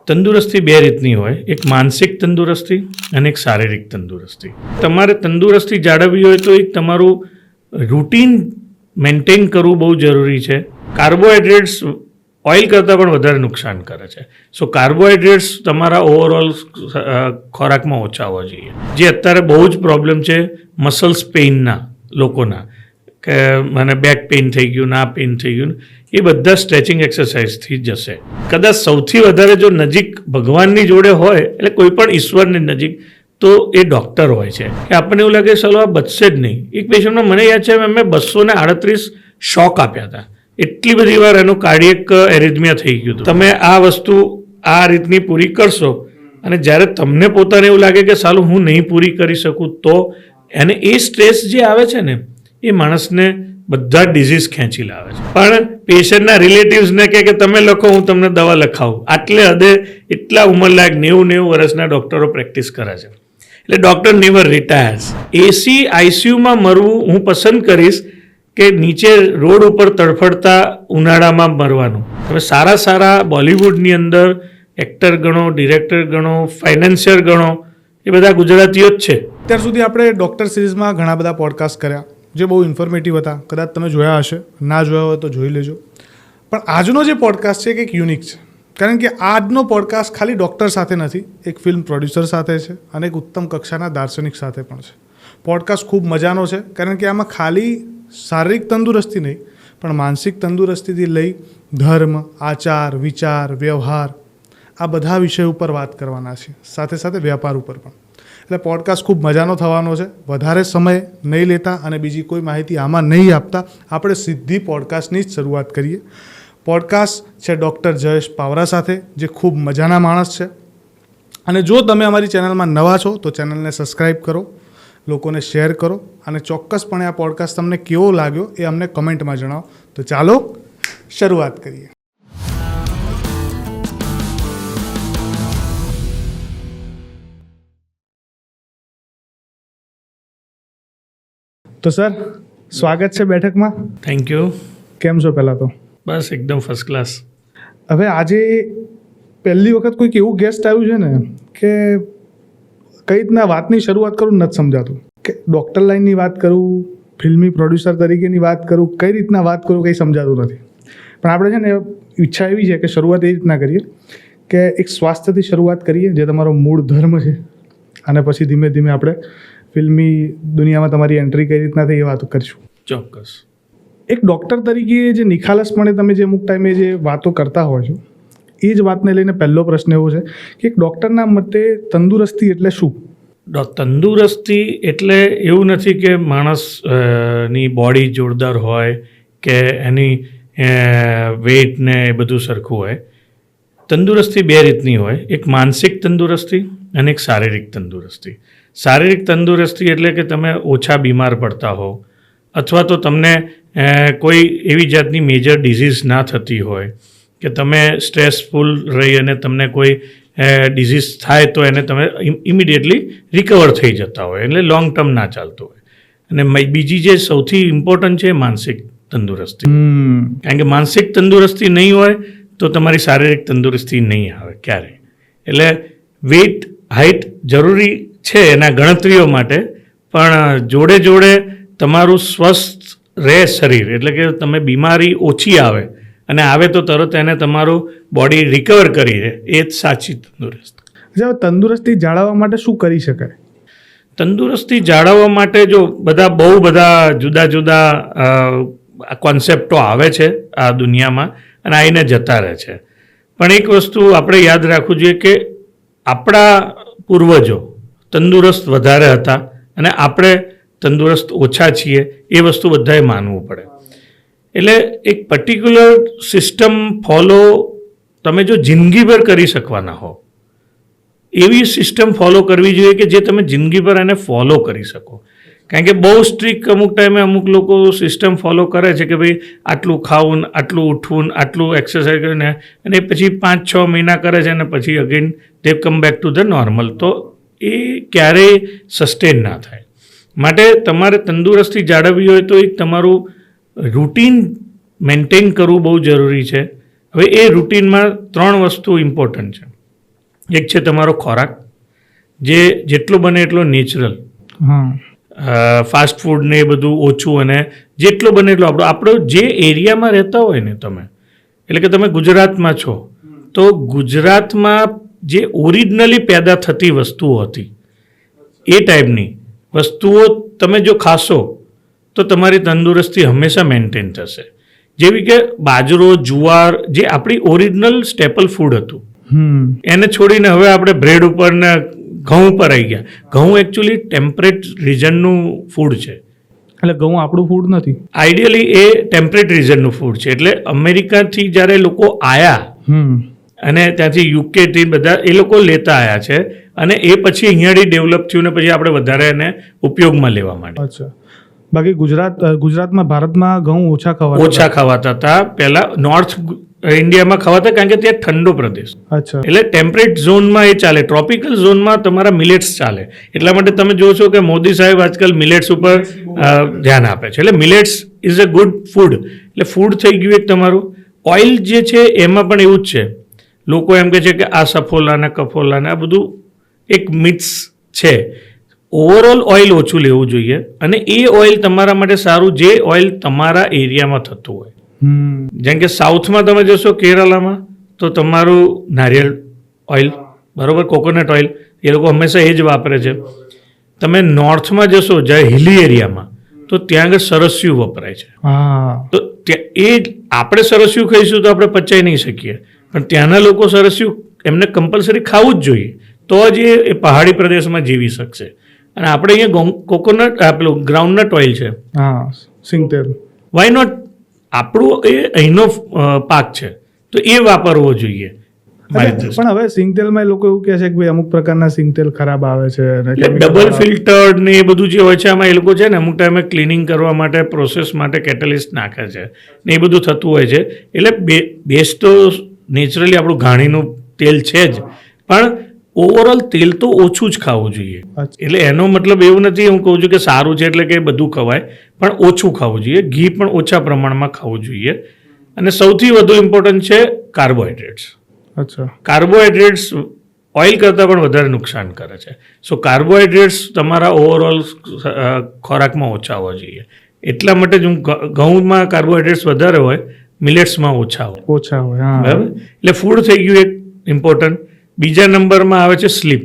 તંદુરસ્તી બે રીતની હોય, એક માનસિક તંદુરસ્તી અને એક શારીરિક તંદુરસ્તી. તમારે તંદુરસ્તી જાળવવી હોય તો એક તમારું રૂટીન મેન્ટેન કરવું બહુ જરૂરી છે. કાર્બોહાઈડ્રેટ્સ ઓઇલ કરતાં પણ વધારે નુકસાન કરે છે. સો કાર્બોહાઈડ્રેટ્સ તમારા ઓવરઓલ ખોરાકમાં ઓછા હોવા જોઈએ. જે અત્યારે બહુ જ પ્રોબ્લેમ છે મસલ્સ પેઇનના લોકોના, કે મને બેક પેઇન થઈ ગયું, ના પેઇન થઈ ગયું, એ બધા સ્ટ્રેચિંગ એક્સરસાઇઝથી જશે. કદાચ સૌથી વધારે જો નજીક ભગવાનની જોડે હોય, એટલે કોઈ પણ ઈશ્વરની નજીક, તો એ ડૉક્ટર હોય છે. કે આપણને એવું લાગે ચાલો આ બચશે જ નહીં. એક પેશન્ટમાં મને યાદ છે મેં 238 શોક આપ્યા હતા. એટલી બધી વાર એનું કાર્ડિયક એરિથમિયા થઈ ગયું હતું. તમે આ વસ્તુ આ રીતની પૂરી કરશો અને જ્યારે તમને પોતાને એવું લાગે કે સાલું હું નહીં પૂરી કરી શકું, તો એને એ સ્ટ્રેસ જે આવે છે ને, એ માણસને બધા ડિઝીઝ ખેંચી લાવે છે. પણ પેશન્ટના રિલેટિવ્સને કે તમે લખો, હું તમને દવા લખાવું, આટલે હદે એટલા ઉંમરલાયક 90 વર્ષના ડૉક્ટરો પ્રેક્ટિસ કરે છે. એટલે ડૉક્ટર નેવર રિટાયર્સ. એસી આઈસીયુમાં મરવું હું પસંદ કરીશ કે નીચે રોડ ઉપર તડફડતા ઉનાળામાં મરવાનું. હવે સારા બોલિવૂડની અંદર એક્ટર ગણો, ડિરેક્ટર ગણો, ફાઇનાન્સિયર ગણો, એ બધા ગુજરાતીઓ જ છે. અત્યાર સુધી આપણે ડૉક્ટર સિરીઝમાં ઘણા બધા પોડકાસ્ટ કર્યા જે બહુ ઇન્ફોર્મેટિવ હતા. કદાચ તમે જોયા હશે, ના જોયા હોય તો જોઈ લેજો. પણ આજનો જે પોડકાસ્ટ છે એક યુનિક છે, કારણ કે આજનો પોડકાસ્ટ ખાલી ડૉક્ટર સાથે નથી, એક ફિલ્મ પ્રોડ્યુસર સાથે છે અને એક ઉત્તમ કક્ષાના દાર્શનિક સાથે પણ છે. પોડકાસ્ટ ખૂબ મજાનો છે, કારણ કે આમાં ખાલી શારીરિક તંદુરસ્તી નહીં, પણ માનસિક તંદુરસ્તીથી લઈ ધર્મ, આચાર, વિચાર, વ્યવહાર, આ બધા વિષય ઉપર વાત કરવાના છે, સાથે સાથે વ્યાપાર ઉપર પણ. એટલે પોડકાસ્ટ ખૂબ મજાનો થવાનો છે. વધારે સમય નહીં લેતા અને બીજી કોઈ માહિતી આમાં નહીં આપતા આપણે સીધી પોડકાસ્ટની જ શરૂઆત કરીએ. પોડકાસ્ટ છે ડૉક્ટર જયેશ પાવરા સાથે, જે ખૂબ મજાના માણસ છે. અને જો તમે અમારી ચેનલમાં નવા છો તો ચેનલને સબસ્ક્રાઈબ કરો, લોકોને શેર કરો અને ચોક્કસપણે આ પોડકાસ્ટ તમને કેવો લાગ્યો એ અમને કમેન્ટમાં જણાવો. તો ચાલો શરૂઆત કરીએ. તો સર, સ્વાગત છે બેઠકમાં. Thank you. કેમ છો પહેલાં તો? બસ એકદમ ફર્સ્ટ ક્લાસ. હવે આજે પહેલી વખત કોઈક એવું ગેસ્ટ આવ્યું છે ને કે કઈ રીતના વાતની શરૂઆત કરું નથી સમજાતું, કે ડૉક્ટર લાઇનની વાત કરું, ફિલ્મી પ્રોડ્યુસર તરીકેની વાત કરું, કઈ રીતના વાત કરું કંઈ સમજાતું નથી. પણ આપણે છે ને ઈચ્છા એવી છે કે શરૂઆત એ રીતના કરીએ કે એક સ્વાસ્થ્યથી શરૂઆત કરીએ, જે તમારો મૂળ ધર્મ છે, અને પછી ધીમે ધીમે આપણે ફિલ્મી દુનિયામાં તમારી એન્ટ્રી કઈ રીતના થઈ એ વાતો કરીશું. ચોક્કસ. એક ડૉક્ટર તરીકે જે નિખાલસપણે તમે જે અમુક ટાઈમે જે વાતો કરતા હોય છો, એ જ વાતને લઈને પહેલો પ્રશ્ન એવો છે કે એક ડૉક્ટરના મતે તંદુરસ્તી એટલે શું? તંદુરસ્તી એટલે એવું નથી કે માણસની બોડી જોરદાર હોય કે એની વેઇટ ને એ બધું સરખું હોય. તંદુરસ્તી બે રીતની હોય, એક માનસિક તંદુરસ્તી અને એક શારીરિક તંદુરસ્તી. શારીરિક તંદુરસ્તી એટલે કે તમે ઓછા બીમાર પડતા હો, અથવા તો તમને કોઈ એવી જાતની મેજર ડિઝીઝ ના થતી હોય, કે તમે સ્ટ્રેસફુલ રહી અને તમને કોઈ ડિઝીઝ થાય તો એને તમે ઇમિડિયેટલી રિકવર થઈ જતા હોય, એટલે લોંગ ટર્મ ના ચાલતું હોય. અને બીજી જે સૌથી ઇમ્પોર્ટન્ટ છે માનસિક તંદુરસ્તી. કારણ કે માનસિક તંદુરસ્તી નહીં હોય તો તમારી શારીરિક તંદુરસ્તી નહીં આવે ક્યારેય. એટલે વેઇટ, હાઇટ જરૂરી છે એના ગણતરીઓ માટે, પણ જોડે જોડે તમારું સ્વસ્થ રહે શરીર, એટલે કે તમે બીમારી ઓછી આવે, અને આવે તો તરત એને તમારું બોડી રિકવર કરી દે, એ જ સાચી તંદુરસ્તી. તંદુરસ્તી જાળવવા માટે શું કરી શકાય? તંદુરસ્તી જાળવવા માટે જો બહુ બધા જુદા જુદા કોન્સેપ્ટો આવે છે આ દુનિયામાં અને આવીને જતા રહે છે. પણ એક વસ્તુ આપણે યાદ રાખવું જોઈએ કે આપણા પૂર્વજો તંદુરસ્ત વધારે હતા અને આપણે તંદુરસ્ત ઓછા છીએ, એ વસ્તુ બધાએ માનવું પડે. એટલે એક પર્ટિક્યુલર સિસ્ટમ ફોલો તમે જો જિંદગીભર કરી શકવાના હો, એવી સિસ્ટમ ફોલો કરવી જોઈએ કે જે તમે જિંદગીભર એને ફોલો કરી શકો. કારણ કે બહુ સ્ટ્રિક્ટ અમુક ટાઈમે અમુક લોકો સિસ્ટમ ફોલો કરે છે કે ભાઈ આટલું ખાવું, આટલું ઉઠવું, આટલું એક્સરસાઇઝ કરીને, અને પછી 5-6 મહિના કરે છે અને પછી again they come back to the normal. તો એ ક્યારેય સસ્ટેન ના થાય. માટે તમારે તંદુરસ્તી જાળવવી હોય તો એક તમારું રૂટીન મેન્ટેન કરવું બહુ જરૂરી છે. હવે એ રૂટીનમાં 3 વસ્તુ ઇમ્પોર્ટન્ટ છે. એક છે તમારો ખોરાક, જે જેટલો બને એટલો નેચરલ, ફાસ્ટ ફૂડ ને એ બધું ઓછું, અને જેટલો બને એટલો આપણો જે એરિયામાં રહેતા હોય ને તમે, એટલે કે તમે ગુજરાતમાં છો તો ગુજરાતમાં જે ઓરિજિનલી પેદા થતી વસ્તુઓ હતી એ ટાઈપની વસ્તુઓ તમે જો ખાશો તો તમારી તંદુરસ્તી હંમેશા મેન્ટેન થશે. જેવી કે બાજરો, જુવાર, જે આપણી ઓરિજિનલ સ્ટેપલ ફૂડ હતું એને છોડીને હવે આપણે બ્રેડ ઉપર ને ઘઉં પર આવી ગયા. ઘઉં એકચ્યુઅલી ટેમ્પરેટ રિજનનું ફૂડ છે. એટલે ઘઉં આપણું ફૂડ નથી. આઈડિયલી એ ટેમ્પરેટ રિજનનું ફૂડ છે. એટલે અમેરિકાથી જ્યારે લોકો આવ્યા અને ત્યાંથી યુકેથી બધા એ લોકો લેતા આવ્યા છે, અને એ પછી અહીંયાથી ડેવલપ થયું ને પછી આપણે વધારે એને ઉપયોગમાં લેવા માંડ્યા. અચ્છા. બાકી ગુજરાતમાં, ભારતમાં ઘઉં ઓછા ખવાતા હતા પહેલાં. નોર્થ ઇન્ડિયામાં ખવાતા કારણ કે ત્યાં ઠંડો પ્રદેશ. અચ્છા. એટલે ટેમ્પરેટ ઝોનમાં એ ચાલે, ટ્રોપિકલ ઝોનમાં તમારા મિલેટ્સ ચાલે. એટલા માટે તમે જો છો કે મોદી સાહેબ આજકાલ મિલેટ્સ ઉપર ધ્યાન આપે છે. એટલે millets is a good food. એટલે ફૂડ થઈ ગયું એક તમારું. ઓઇલ જે છે એમાં પણ એવું જ છે. લોકો એમ કહે છે કે આ સફોલા ને કફોલા ને આ બધું એક મિથ્સ છે. ઓવરઓલ ઓઇલ ઓછું લેવું જોઈએ, અને એ ઓઇલ તમારા માટે સારું જે ઓઇલ તમારા એરિયામાં થતું હોય. જેમ કે સાઉથમાં તમે જશો કેરાલામાં તો તમારું નારિયેળ ઓઇલ, બરાબર, કોકોનટ ઓઇલ એ લોકો હંમેશા એ જ વાપરે છે. તમે નોર્થમાં જશો જ્યાં હિલી એરિયામાં તો ત્યાં આગળ સરસ્યું વપરાય છે. તો એ આપણે સરસ્યું ખાઈશું તો આપણે પચાવી નહીં શકીએ, પણ ત્યાંના લોકો સરસ્યું એમને કમ્પલસરી ખાવું જ જોઈએ, તો જ એ પહાડી પ્રદેશમાં જીવી શકશે. અને આપણે અહીંયા કોકોનટ પેલું ગ્રાઉન્ડનટ ઓઇલ છે, સિંગતેલ, વાય નોટ, આપણું એ અહીંનો પાક છે તો એ વાપરવો જોઈએ. પણ હવે સિંગતેલમાં લોકો એવું કહે છે કે ભાઈ અમુક પ્રકારના સિંગતેલ ખરાબ આવે છે, ડબલ ફિલ્ટર્ડ ને એ બધું જે હોય છે આમાં એ લોકો છે ને અમુક ટાઈમે ક્લિનિંગ કરવા માટે, પ્રોસેસ માટે કેટેલિસ્ટ નાખે છે ને એ બધું થતું હોય છે. એટલે બેસ્ટ તો નેચરલી આપણું ઘાણીનું તેલ છે જ, પણ ઓવરઓલ તેલ તો ઓછું જ ખાવું જોઈએ. એટલે એનો મતલબ એવું નથી હું કહું છું કે સારું છે એટલે કે બધું ખવાય, પણ ઓછું ખાવું જોઈએ. ઘી પણ ઓછા પ્રમાણમાં ખાવું જોઈએ. અને સૌથી વધુ ઇમ્પોર્ટન્ટ છે કાર્બોહાઈડ્રેટ્સ. અચ્છા. કાર્બોહાઈડ્રેટ્સ ઓઇલ કરતાં પણ વધારે નુકસાન કરે છે. સો કાર્બોહાઈડ્રેટ્સ તમારા ઓવરઓલ ખોરાકમાં ઓછા હોવા જોઈએ. એટલા માટે જ હું ઘઉંમાં કાર્બોહાઈડ્રેટ્સ વધારે હોય, મિલેટ્સમાં ઓછા હોય. બરાબર. એટલે ફૂડ થઈ ગયું એક ઇમ્પોર્ટન્ટ. બીજા નંબરમાં આવે છે સ્લીપ.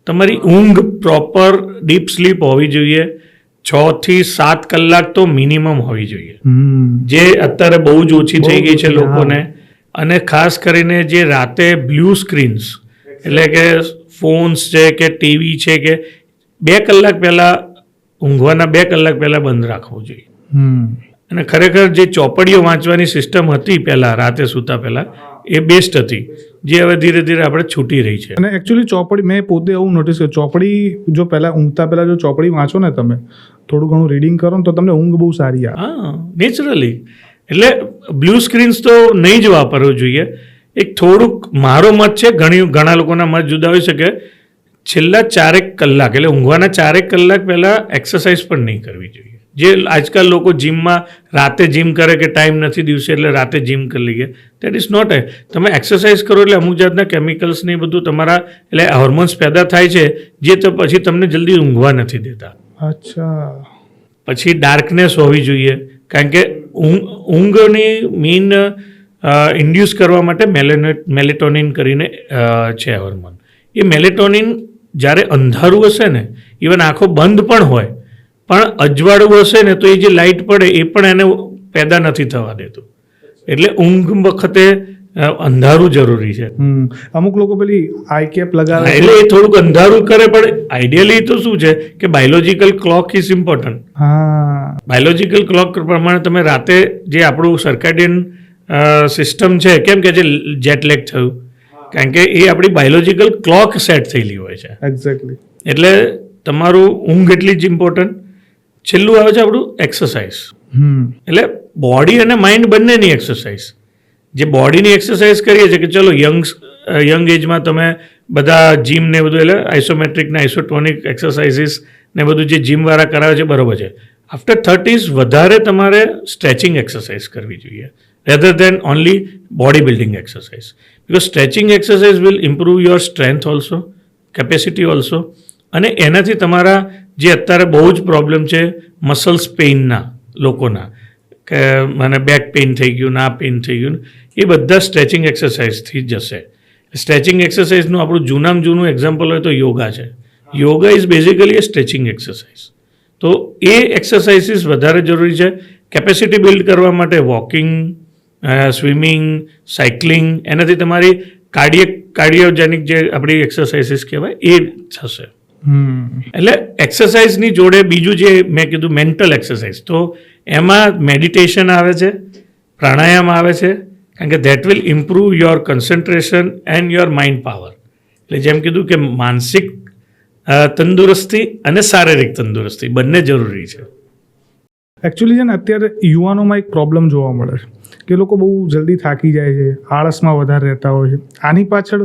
તમારી ઊંઘ પ્રોપર ડીપ સ્લીપ હોવી જોઈએ. 6 થી 7 કલાક તો મિનિમમ હોવી જોઈએ, જે અત્યારે બહુ જ ઓછી થઈ ગઈ છે લોકોને. અને ખાસ કરીને જે રાતે બ્લુ સ્ક્રીન્સ, એટલે કે ફોન્સ છે કે ટીવી છે, કે 2 કલાક પહેલાં ઊંઘવાના 2 કલાક પહેલાં બંધ રાખવું જોઈએ. અને ખરેખર જે ચોપડીઓ વાંચવાની સિસ્ટમ હતી પહેલાં રાતે સૂતા પહેલાં એ બેસ્ટ હતી, જે હવે ધીરે ધીરે આપણે છૂટી રહી છે. અને એકચ્યુઅલી ચોપડી મેં પોતે એવું નોટિસ કર્યું, ચોપડી જો પહેલાં ઊંઘતા પહેલાં જો ચોપડી વાંચો ને તમે, થોડું ઘણું રીડિંગ કરો ને તો તમને ઊંઘ બહુ સારી આવે. હા, નેચરલી. એટલે બ્લુ સ્ક્રીન્સ તો નહીં જ વાપરવું જોઈએ. એક થોડુંક મારો મત છે, ઘણા લોકોના મત જુદા હોઈ શકે. છેલ્લા 4 કલાક એટલે ઊંઘવાના 4 કલાક પહેલાં એક્સરસાઇઝ પણ નહીં કરવી જોઈએ. જે આજકાલ લોકો જીમમાં રાતે જીમ કરે કે ટાઈમ નથી દિવસે એટલે રાતે જીમ કરી લઈએ, દેટ ઇઝ નોટ એ. તમે એક્સરસાઇઝ કરો એટલે અમુક જાતના કેમિકલ્સ ને બધું તમારા એટલે હોર્મોન્સ પેદા થાય છે, જે તો પછી તમને જલ્દી ઊંઘવા નથી દેતા. અચ્છા. પછી ડાર્કનેસ હોવી જોઈએ, કારણ કે ઊંઘની મીન ઇન્ડ્યુસ કરવા માટે મેલેટોનિન કરીને છે હોર્મોન. એ મેલેટોનિન જ્યારે અંધારું હશે ને, ઇવન આંખો બંધ પણ હોય પણ અજવાળું હશે ને તો એ જે લાઇટ પડે એ પણ એને પેદા નથી થવા દેતું. એટલે ઊંઘ વખતે અંધારું જરૂરી છે. અમુક લોકો પેલી આઈ કેપ લગાવે, એટલે એ થોડુંક અંધારું કરે, પણ આઈડિયલી તો શું છે કે biological clock is important. Biological clock પ્રમાણે તમે રાતે જે આપણું સર્કેડિયન સિસ્ટમ છે, કેમ કે જે જેટલેગ થયું, કારણ કે એ આપણી બાયોલોજીકલ ક્લોક સેટ થયેલી હોય છે. એક્ઝેક્ટલી. એટલે તમારું ઊંઘ એટલી જ ઇમ્પોર્ટન્ટ. છેલ્લું આવે છે આપણું એક્સરસાઇઝ. એટલે બોડી અને માઇન્ડ બંનેની એક્સરસાઇઝ. જે બોડીની એક્સરસાઇઝ કરીએ છીએ કે ચલો યંગ એજમાં તમે બધા જીમ ને બધું, એટલે આઇસોમેટ્રિક ને આઇસોટોનિક એક્સરસાઇઝીસ ને બધું જે જીમવાળા કરાવે છે બરાબર છે. આફ્ટર 30s વધારે તમારે સ્ટ્રેચિંગ એક્સરસાઇઝ કરવી જોઈએ. rather than only bodybuilding exercise. Because stretching exercise will improve your strength also, capacity also, અને એનાથી તમારા જે અત્યારે બહુ જ પ્રોબ્લેમ છે મસલ્સ પેઇનના લોકોના, કે મને બેક પેઇન થઈ ગયું, ના પેઇન થઈ ગયું, એ બધા સ્ટ્રેચિંગ એક્સરસાઇઝથી જશે. સ્ટ્રેચિંગ એક્સરસાઇઝનું આપણું જૂનામાં જૂનું એક્ઝામ્પલ હોય તો યોગા છે. Yoga is basically A stretching exercise. તો એ એક્સરસાઇઝીસ વધારે જરૂરી છે. કેપેસિટી બિલ્ડ કરવા માટે વોકિંગ, સ્વિમિંગ, સાયકલિંગ, એનાથી તમારી કાર્ડિયોજેનિક જે આપણી એક્સરસાઇઝીસ કહેવાય એ થશે. એટલે એક્સરસાઇઝની જોડે બીજું જે મેં કીધું મેન્ટલ એક્સરસાઇઝ, તો એમાં મેડિટેશન આવે છે, પ્રાણાયામ આવે છે, કારણ કે that will improve your concentration and your mind power. એટલે જેમ કીધું કે માનસિક તંદુરસ્તી અને શારીરિક તંદુરસ્તી બંને જરૂરી છે. એકચ્યુઅલી છે ને અત્યારે યુવાનોમાં એક પ્રોબ્લેમ જોવા મળે છે કે લોકો બહુ જલ્દી થાકી જાય છે, આળસમાં વધારે રહેતા હોય છે. આની પાછળ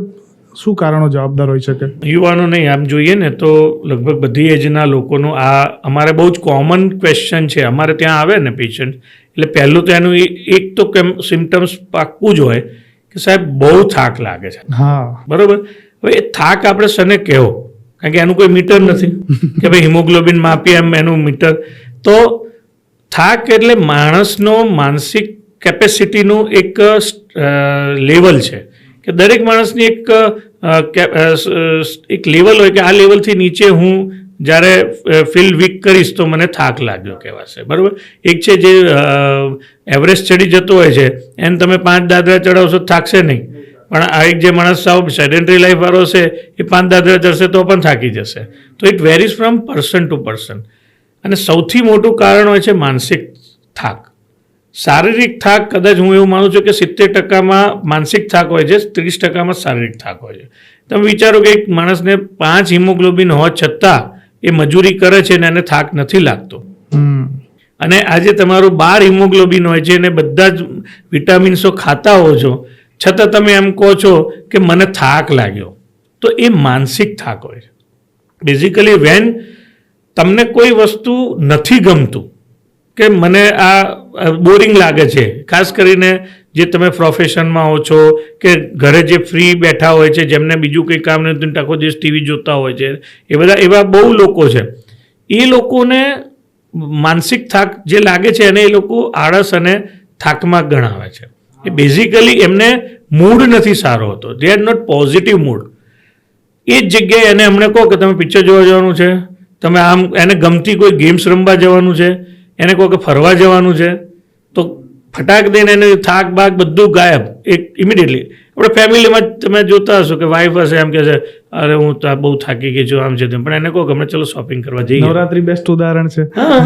શું કારણો જવાબદાર હોઈ શકે? યુવાનો નહીં, આમ જોઈએ ને તો લગભગ બધી એજના લોકોનું આ અમારે બહુ જ કોમન ક્વેશ્ચન છે. અમારે ત્યાં આવે ને પેશન્ટ, એટલે પહેલું તો એનું એક તો કેમ સિમ્ટમ્સ પાક્કું જ હોય કે સાહેબ બહુ થાક લાગે છે. હા, બરાબર. હવે એ થાક આપણે શને કહેવો? કારણ કે એનું કોઈ મીટર નથી કે ભાઈ હિમોગ્લોબિન માપીએ એમ એનું મીટર. તો થાક એટલે માણસનો માનસિક કેપેસિટીનું એક લેવલ છે કે દરેક માણસની એક લેવલ હોય કે આ લેવલથી નીચે હું જ્યારે ફીલ વીક કરીશ તો મને થાક લાગ્યો કહેવાશે. બરાબર. એક છે જે એવરેસ્ટ ચડી જતો હોય છે, એને તમે 5 દાદરા ચડાવશો થાકશે નહીં, પણ આ એક જે માણસ સાવ સેડેન્ટરી લાઈફવાળો છે એ 5 દાદરા ચડશે તો પણ થાકી જશે. તો it varies from person to person. અને સૌથી મોટું કારણ હોય છે માનસિક થાક. શારીરિક થાક કદાચ હું એવું માનું છું કે 70% માનસિક થાક હોય છે, 30% શારીરિક થાક હોય છે. તમે વિચારો કે એક માણસને 5 હિમોગ્લોબિન હોવા છતાં એ મજૂરી કરે છે ને એને થાક નથી લાગતો. અને આજે તમારું 12 હિમોગ્લોબિન હોય છે અને બધા જ વિટામિન્સો ખાતા હો છો, છતાં તમે એમ કહો છો કે મને થાક લાગ્યો, તો એ માનસિક થાક હોય છે. બેઝિકલી વેન તમને કોઈ વસ્તુ નથી ગમતું, કે મને આ બોરિંગ લાગે છે, ખાસ કરીને જે તમે પ્રોફેશનમાં હો છો કે ઘરે જે ફ્રી બેઠા હોય છે, જેમને બીજું કંઈ કામ નથી, આખો દિવસ ટીવી જોતા હોય છે, એ બધા એવા બહુ લોકો છે. એ લોકોને માનસિક થાક જે લાગે છે એને એ લોકો આળસ અને થાકમાં ગણાવે છે. એ બેઝિકલી એમને મૂડ નથી સારો હોતો, they are not positive mood. એ જ જગ્યાએ એને હમણે કહો કે તમે પિક્ચર જોવા જવાનું છે, તમે આમ એને ગમતી કોઈ ગેમ્સ રમવા જવાનું છે, એને કહો કે ફરવા જવાનું છે, તો ફટાક દઈને એને થાક બાક બધું ગાયબ એક ઇમિડિયેટલી. આપણે ફેમિલીમાં તમે જોતા હશો કે વાઈફ હશે એમ કહે છે અરે હું તો બહુ થાકી ગઈ છું, આમ છે તેમ, પણ એને કહો કે અમે ચલો શોપિંગ કરવા જઈએ. નવરાત્રી બેસ્ટ ઉદાહરણ છે. હા,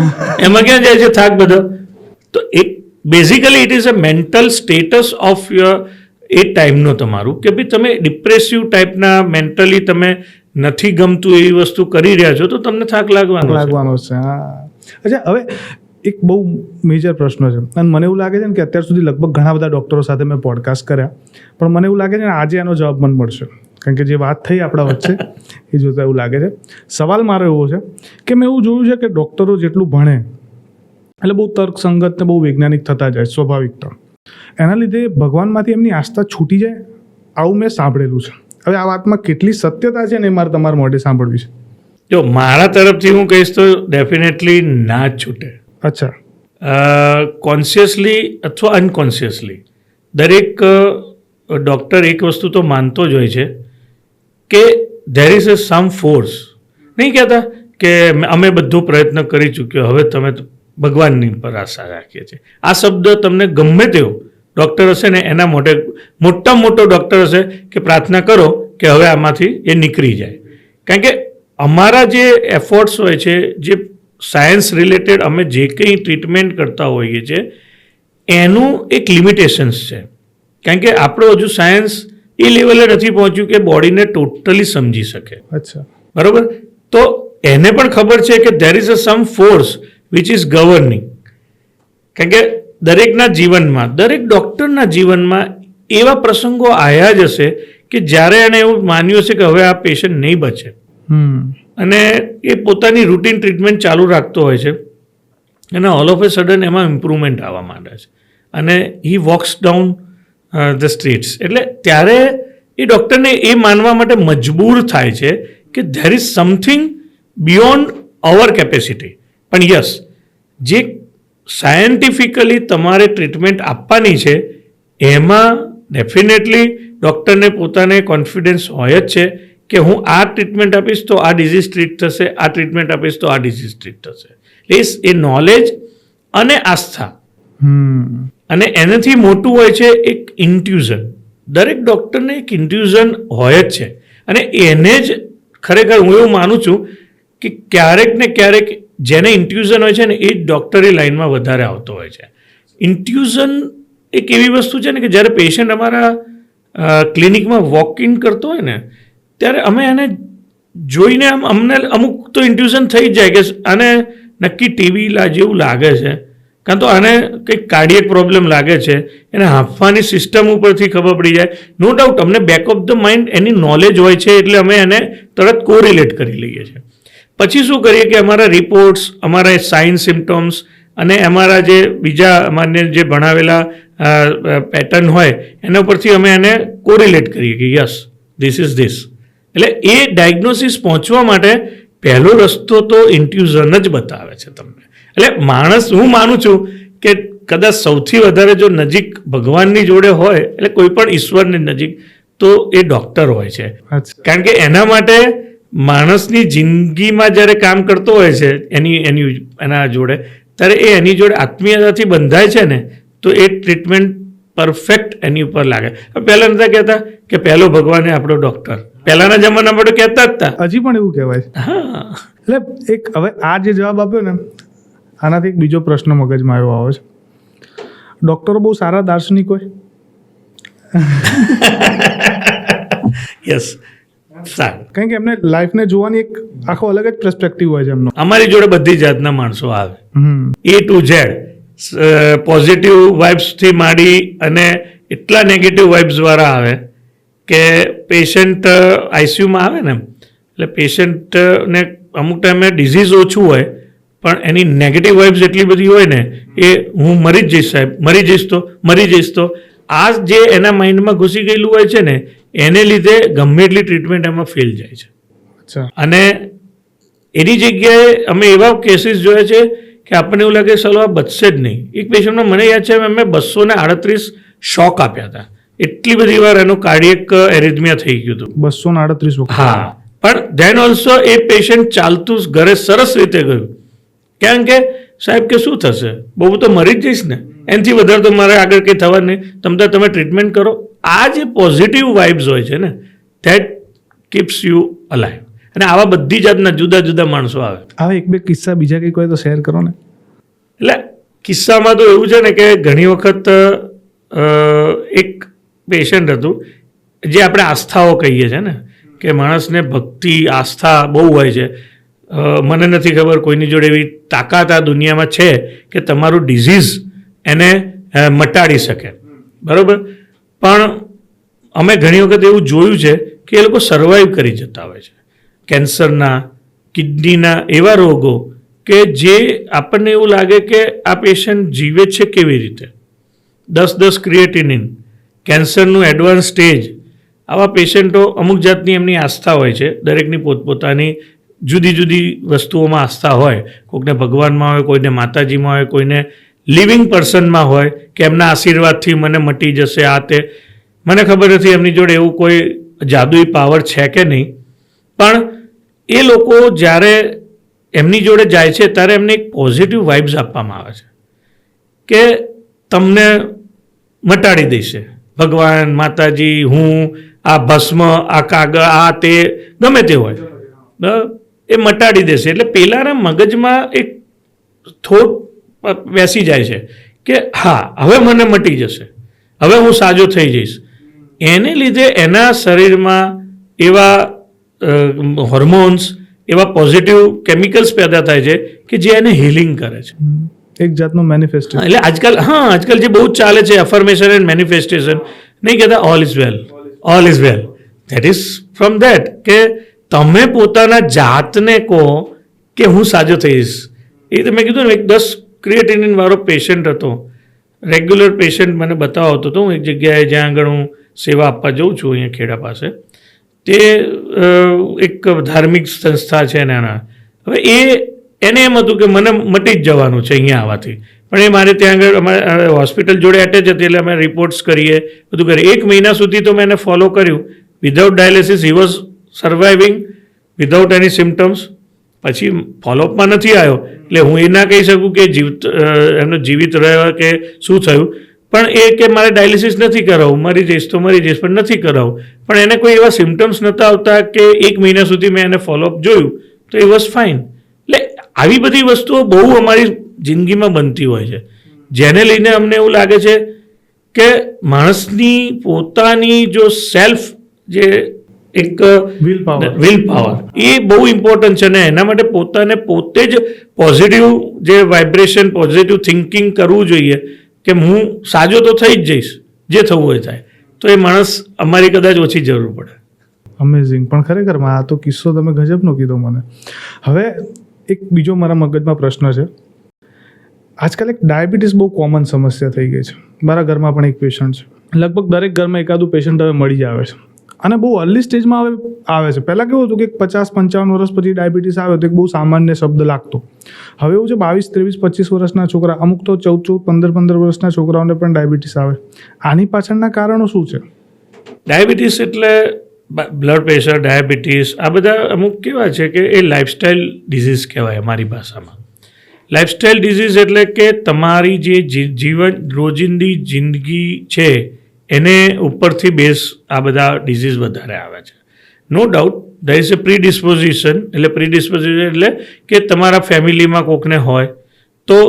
એમાં ક્યાં જાય છે થાક બધો? તો એક basically it is a mental status of your એ ટાઈમનો તમારું, કે ભાઈ તમે ડિપ્રેસિવ ટાઈપના મેન્ટલી તમે નથી ગમતું એવી વસ્તુ કરી રહ્યા છો તો તમને થાક લાગવાનો છે. હા. અચ્છા, હવે એક બહુ મેજર પ્રશ્ન છે અને મને એવું લાગે છે ને કે અત્યાર સુધી લગભગ ઘણા બધા ડૉક્ટરો સાથે મેં પોડકાસ્ટ કર્યા, પણ મને એવું લાગે છે ને આજે એનો જવાબ મને મળશે, કારણ કે જે વાત થઈ આપણા વચ્ચે એ જોતાં એવું લાગે છે. સવાલ મારો એવો છે કે મેં એવું જોયું છે કે ડૉક્ટરો જેટલું ભણે એટલે બહુ તર્કસંગત ને બહુ વૈજ્ઞાનિક થતા જાય સ્વાભાવિક તો, એના લીધે ભગવાનમાંથી એમની આસ્થા છૂટી જાય, આવું મેં સાંભળેલું છે. હવે આ વાતમાં કેટલી સત્યતા છે ને એ મારે તમારા મોઢે સાંભળવી છે. જો મારા તરફથી હું કહીશ તો ડેફિનેટલી ના જ છૂટે. અચ્છા. કોન્શિયસલી અથવા અનકોન્શિયસલી દરેક ડૉક્ટર એક વસ્તુ તો માનતો જ હોય છે કે there is a some force. નહીં કહેતા કે અમે બધો પ્રયત્ન કરી ચૂક્યો, હવે તમે ભગવાનની પર આશા રાખીએ છીએ. આ શબ્દ તમને ગમે તેવો ડૉક્ટર હશે ને એના મોટે મોટામાં મોટો ડૉક્ટર હશે કે પ્રાર્થના કરો કે હવે આમાંથી એ નીકળી જાય. કારણ કે અમારા જે એફર્ટ્સ હોય છે, જે સાયન્સ રિલેટેડ અમે જે કંઈ ટ્રીટમેન્ટ કરતા હોઈએ છીએ એનું એક લિમિટેશન્સ છે. કારણ કે આપણું હજુ સાયન્સ એ લેવલે નથી પહોંચ્યું કે બોડીને ટોટલી સમજી શકે. અચ્છા, બરાબર. તો એને પણ ખબર છે કે there is a some force which is governing. કારણ કે દરેકના જીવનમાં, દરેક ડૉક્ટરના જીવનમાં એવા પ્રસંગો આવ્યા જ હશે કે જ્યારે એણે એવું માન્યું હશે કે હવે આ પેશન્ટ નહીં બચે, અને એ પોતાની રૂટીન ટ્રીટમેન્ટ ચાલુ રાખતો હોય છે અને ઓલ ઓફ એ સડન એમાં ઇમ્પ્રુવમેન્ટ આવવા માંડે છે. અને હી વોક્સ ડાઉન ધ સ્ટ્રીટ્સ. એટલે ત્યારે એ ડૉક્ટરને એ માનવા માટે મજબૂર થાય છે કે there is something beyond hour capacity. પણ યસ, જે સાયન્ટિફિકલી તમારે ટ્રીટમેન્ટ આપવાની છે એમાં ડેફિનેટલી ડૉક્ટરને પોતાને કોન્ફિડન્સ હોય જ છે કે હું આ ટ્રીટમેન્ટ આપીશ તો આ ડિઝીઝ ટ્રીટ થશે, આ ટ્રીટમેન્ટ આપીશ તો આ ડિઝીઝ ટ્રીટ થશે. એટલે એ નોલેજ અને આસ્થા, અને એનાથી મોટું હોય છે એક ઇન્ટ્યુઝન. દરેક ડૉક્ટરને એક ઇન્ટ્યુઝન હોય જ છે, અને એને જ ખરેખર હું એવું માનું છું કે ક્યારેક ને ક્યારેક જેને ઇન્ટ્યુઝન હોય છે ને એ જ ડૉક્ટરી લાઇનમાં વધારે આવતો હોય છે. ઇન્ટ્યુઝન એક એવી વસ્તુ છે ને કે જ્યારે પેશન્ટ અમારા ક્લિનિકમાં વોક ઇન કરતો હોય ને ત્યારે અમે એને જોઈને અમને અમુક તો ઇન્ટ્યુઝન થઈ જ જાય કે આને નક્કી ટીબી જેવું લાગે છે, કાં તો આને કંઈક કાર્ડિયક પ્રોબ્લેમ લાગે છે, એને હાંફવાની સિસ્ટમ ઉપરથી ખબર પડી જાય. નો ડાઉટ અમને back of the mind any knowledge હોય છે એટલે અમે એને તરત કોરિલેટ કરી લઈએ છીએ. પછી શું કરીએ કે અમારા રિપોર્ટ્સ, અમારા સાઇન સિમ્ટમ્સ અને અમારા જે બીજા અમારે જે ભણાવેલા પેટર્ન હોય એના ઉપરથી અમે એને કોરિલેટ કરીએ કે યસ ધીસ ઇઝ ધીસ. એટલે એ ડાયગ્નોસિસ પહોંચવા માટે પહેલો રસ્તો તો ઇન્ટ્યુઝન જ બતાવે છે તમને. એટલે માણસ, હું માનું છું કે કદાચ સૌથી વધારે જો નજીક ભગવાનની જોડે હોય એટલે કોઈ પણ ઈશ્વરની નજીક તો એ ડૉક્ટર હોય છે. કારણ કે એના માટે માણસની જિંદગીમાં જ્યારે કામ કરતો હોય છે એના જોડે, ત્યારે એ એની જોડે આત્મીયતાથી બંધાય છે ને તો એ ટ્રીટમેન્ટ પરફેક્ટ એની ઉપર લાગે. પહેલાં નતા કહેતા કે પહેલો ભગવાન એ આપણો ડૉક્ટર, પહેલાંના જમાનામાં તો કહેતા જ હતા. હજી પણ એવું કહેવાય. હા, એટલે એક હવે આ જે જવાબ આપ્યો ને આનાથી એક બીજો પ્રશ્ન મગજમાં આવ્યો આવે છે, ડૉક્ટરો બહુ સારા દાર્શનિક હોય? યસ, સારું. કારણ કે એમને લાઈફને જોવાની એક આખો અલગ જ પર્સપેક્ટિવ હોય છે એમનો. અમારી જોડે બધી જાતના માણસો આવે, એ ટુ ઝેડ, પોઝિટિવ વાઇબ્સથી માંડી અને એટલા નેગેટિવ વાઇબ્સવાળા આવે કે પેશન્ટ આઈસીયુમાં આવે ને એટલે પેશન્ટને અમુક ટાઈમે ડિઝીઝ ઓછું હોય પણ એની નેગેટિવ વાઇબ્સ એટલી બધી હોય ને એ હું મરી જ જઈશ સાહેબ, મરી જઈશ તો આ જે એના માઇન્ડમાં ઘૂસી ગયેલું હોય છે ને એને લીધે ગમે એટલી ટ્રીટમેન્ટ એમાં ફેલ જાય છે. અને એની જગ્યાએ અમે એવા કેસીસ જોયા છે કે આપણને એવું લાગે ચાલો આ બચશે જ નહીં. એક પેશન્ટમાં મને યાદ છે અમે 238 શોક આપ્યા હતા, એટલી બધી વાર એનું કાર્ડિયક એરિથમિયા થઈ ગયું હતું. 238 વખત? હા, પણ ધેન ઓલ્સો એ પેશન્ટ ચાલતું ઘરે સરસ રીતે ગયું. કારણ કે સાહેબ કે શું થશે, બહુ તો મરી જ જઈશ ને, એનાથી વધારે તો મારે આગળ કંઈ થવા નહીં, તમે ટ્રીટમેન્ટ કરો. આ જે પોઝિટિવ વાઇબ્સ હોય છે ને ધેટ કીપ્સ યુ અલાઇવ. અને આવા બધી જાતના જુદા જુદા માણસો આવે. હવે એક બે કિસ્સા બીજા કંઈક હોય તો શેર કરો ને. એટલે કિસ્સામાં તો એવું છે ને કે ઘણી વખત એક પેશન્ટ હતું જે આપણે આસ્થાઓ કહીએ છીએ ને કે માણસને ભક્તિ આસ્થા બહુ હોય છે. મને નથી ખબર કોઈની જોડે એવી તાકાત આ દુનિયામાં છે કે તમારું ડિઝીઝ એને મટાડી શકે, બરાબર. પણ અમે ઘણી વખત એવું જોયું છે કે એ લોકો સર્વાઈવ કરી જતા હોય છે. કેન્સરના, કિડનીના એવા રોગો કે જે આપણને એવું લાગે કે આ પેશન્ટ જીવે છે કેવી રીતે. 10 ક્રિએટિનિન, કેન્સરનું એડવાન્સ સ્ટેજ, આવા પેશન્ટો અમુક જાતની એમની આસ્થા હોય છે. દરેકની પોતપોતાની જુદી જુદી વસ્તુઓમાં આસ્થા હોય. કોઈને ભગવાનમાં હોય, કોઈને માતાજીમાં હોય, કોઈને લિવિંગ પર્સનમાં હોય કે એમના આશીર્વાદથી મને મટી જશે આ તે. મને ખબર નથી એમની જોડે એવું કોઈ જાદુઈ પાવર છે કે નહીં, પણ એ લોકો જ્યારે એમની જોડે જાય છે ત્યારે એમને એક પોઝિટિવ વાઇબ્સ આપવામાં આવે છે કે તમને મટાડી દેશે ભગવાન, માતાજી, હું, આ ભસ્મ, આ કાગળ, આ તે ગમે તે હોય એ મટાડી દેશે. એટલે પેલાના મગજમાં એક થોટ બેસી જાય છે કે હા હવે મને મટી જશે, હવે હું સાજો થઈ જઈશ. એને લીધે એના શરીરમાં એવા હોર્મોન્સ, એવા પોઝિટિવ કેમિકલ્સ પેદા થાય છે કે જે એને હિલિંગ કરે છે. એક જાતનું મેનિફેસ્ટેશન. એટલે આજકાલ જે બહુ જ ચાલે છે અફર્મેશન એન્ડ મેનિફેસ્ટેશન, નહીં કહેતા all is well, all is well. That is from that કે તમે પોતાના જાતને કહો કે હું સાજો થઈશ. એ તમે કીધું ને એક 10 ક્રિએટિનિન વાળો પેશન્ટ હતો રેગ્યુલર પેશન્ટ મને બતાવતો હતો. હું એક જગ્યાએ જ્યાં આગળ હું સેવા આપવા જાઉં છું અહીંયા ખેડા પાસે, તે એક ધાર્મિક સંસ્થા છે નાના. હવે એને એમ હતું કે મને મટી જ જવાનું છે અહીંયા આવવાથી, પણ એ મારે ત્યાં આગળ અમારે હોસ્પિટલ જોડે એટેચ હતી એટલે અમે રિપોર્ટ્સ કરીએ, બધું કરીએ. 1 મહિના સુધી તો મેં એને ફોલો કર્યું. Without dialysis he was surviving without any symptoms. પછી ફોલોઅપમાં નથી આવ્યો એટલે હું એ ના કહી શકું કે એમનો જીવિત રહ્યો કે શું થયું, પણ એ કે મારે ડાયાલિસિસ નથી કરાવવું, મરી જઈશ તો મરી જઈશ, પણ નથી કરાવવું. પણ એને કોઈ એવા સિમ્ટમ્સ નહોતા આવતા કે 1 મહિના સુધી મેં એને ફોલોઅપ જોયું તો એ વોઝ ફાઇન. એટલે આવી બધી વસ્તુઓ બહુ અમારી જિંદગીમાં બનતી હોય છે, જેને લઈને અમને એવું લાગે છે કે માણસની પોતાની જો સેલ્ફ જે એક વિલ પાવર એ બહુ ઇમ્પોર્ટન્ટ છે ને એના માટે પોતે જ પોઝિટિવ જે વાઇબ્રેશન, પોઝિટિવ થિંકિંગ કરવું જોઈએ કે હું સાજો તો થઈ જ જઈશ, જે થવું હોય થાય. તો એ માણસ અમારી કદાચ ઓછી જરૂર પડે. અમેઝિંગ. પણ ખરેખર આ તો કિસ્સો તમે ગજબનો કીધો મને. હવે એક બીજો મારા મગજમાં પ્રશ્ન છે. આજકાલ એક ડાયાબિટીસ બહુ કોમન સમસ્યા થઈ ગઈ છે. મારા ઘરમાં પણ એક પેશન્ટ છે. લગભગ દરેક ઘરમાં એકાદું પેશન્ટ હવે મળી જ આવે છે અને બહુ અર્લી સ્ટેજમાં હવે આવે છે. પહેલાં કેવું હતું કે 50-55 વર્ષ પછી ડાયાબિટીસ આવે તો એક બહુ સામાન્ય શબ્દ લાગતો. હવે એવું છે 22, 23, 25 વર્ષના છોકરા, અમુક તો 14, 15 વર્ષના છોકરાઓને પણ ડાયાબિટીસ આવે. આની પાછળના કારણો શું છે? ડાયાબિટીસ એટલે બ્લડ પ્રેશર, ડાયાબિટીસ આ બધા અમુક કેવા છે કે એ લાઇફસ્ટાઇલ ડિઝીઝ કહેવાય અમારી ભાષામાં. લાઇફસ્ટાઇલ ડિઝીઝ એટલે કે તમારી જે રોજિંદી જિંદગી છે એને ઉપરથી બેઝ આ બધા ડિઝીઝ વધારે આવે છે. No doubt there is a predisposition. એટલે પ્રીડિસ્પોઝિશન એટલે કે તમારા ફેમિલીમાં કોકને હોય તો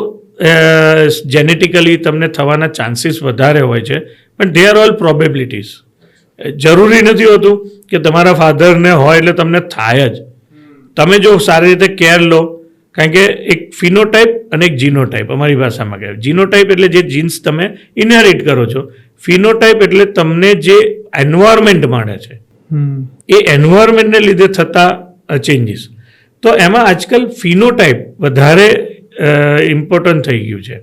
જેનેટિકલી તમને થવાના ચાન્સીસ વધારે હોય છે, પણ દે આર ઓલ પ્રોબેબિલિટીઝ. જરૂરી નથી હોતું કે તમારા ફાધરને હોય એટલે તમને થાય જ. તમે જો સારી રીતે કેર લો, કારણ કે એક ફિનોટાઈપ અને એક જીનોટાઈપ અમારી ભાષામાં કહેવાય. જીનોટાઈપ એટલે જે જીન્સ તમે ઇનહેરિટ કરો છો, ફિનોટાઈપ એટલે તમને જે એન્વાયરમેન્ટ મળે છે એ એન્વાયરમેન્ટને લીધે થતા ચેન્જીસ. તો એમાં આજકાલ ફિનોટાઈપ વધારે ઇમ્પોર્ટન્ટ થઈ ગયું છે.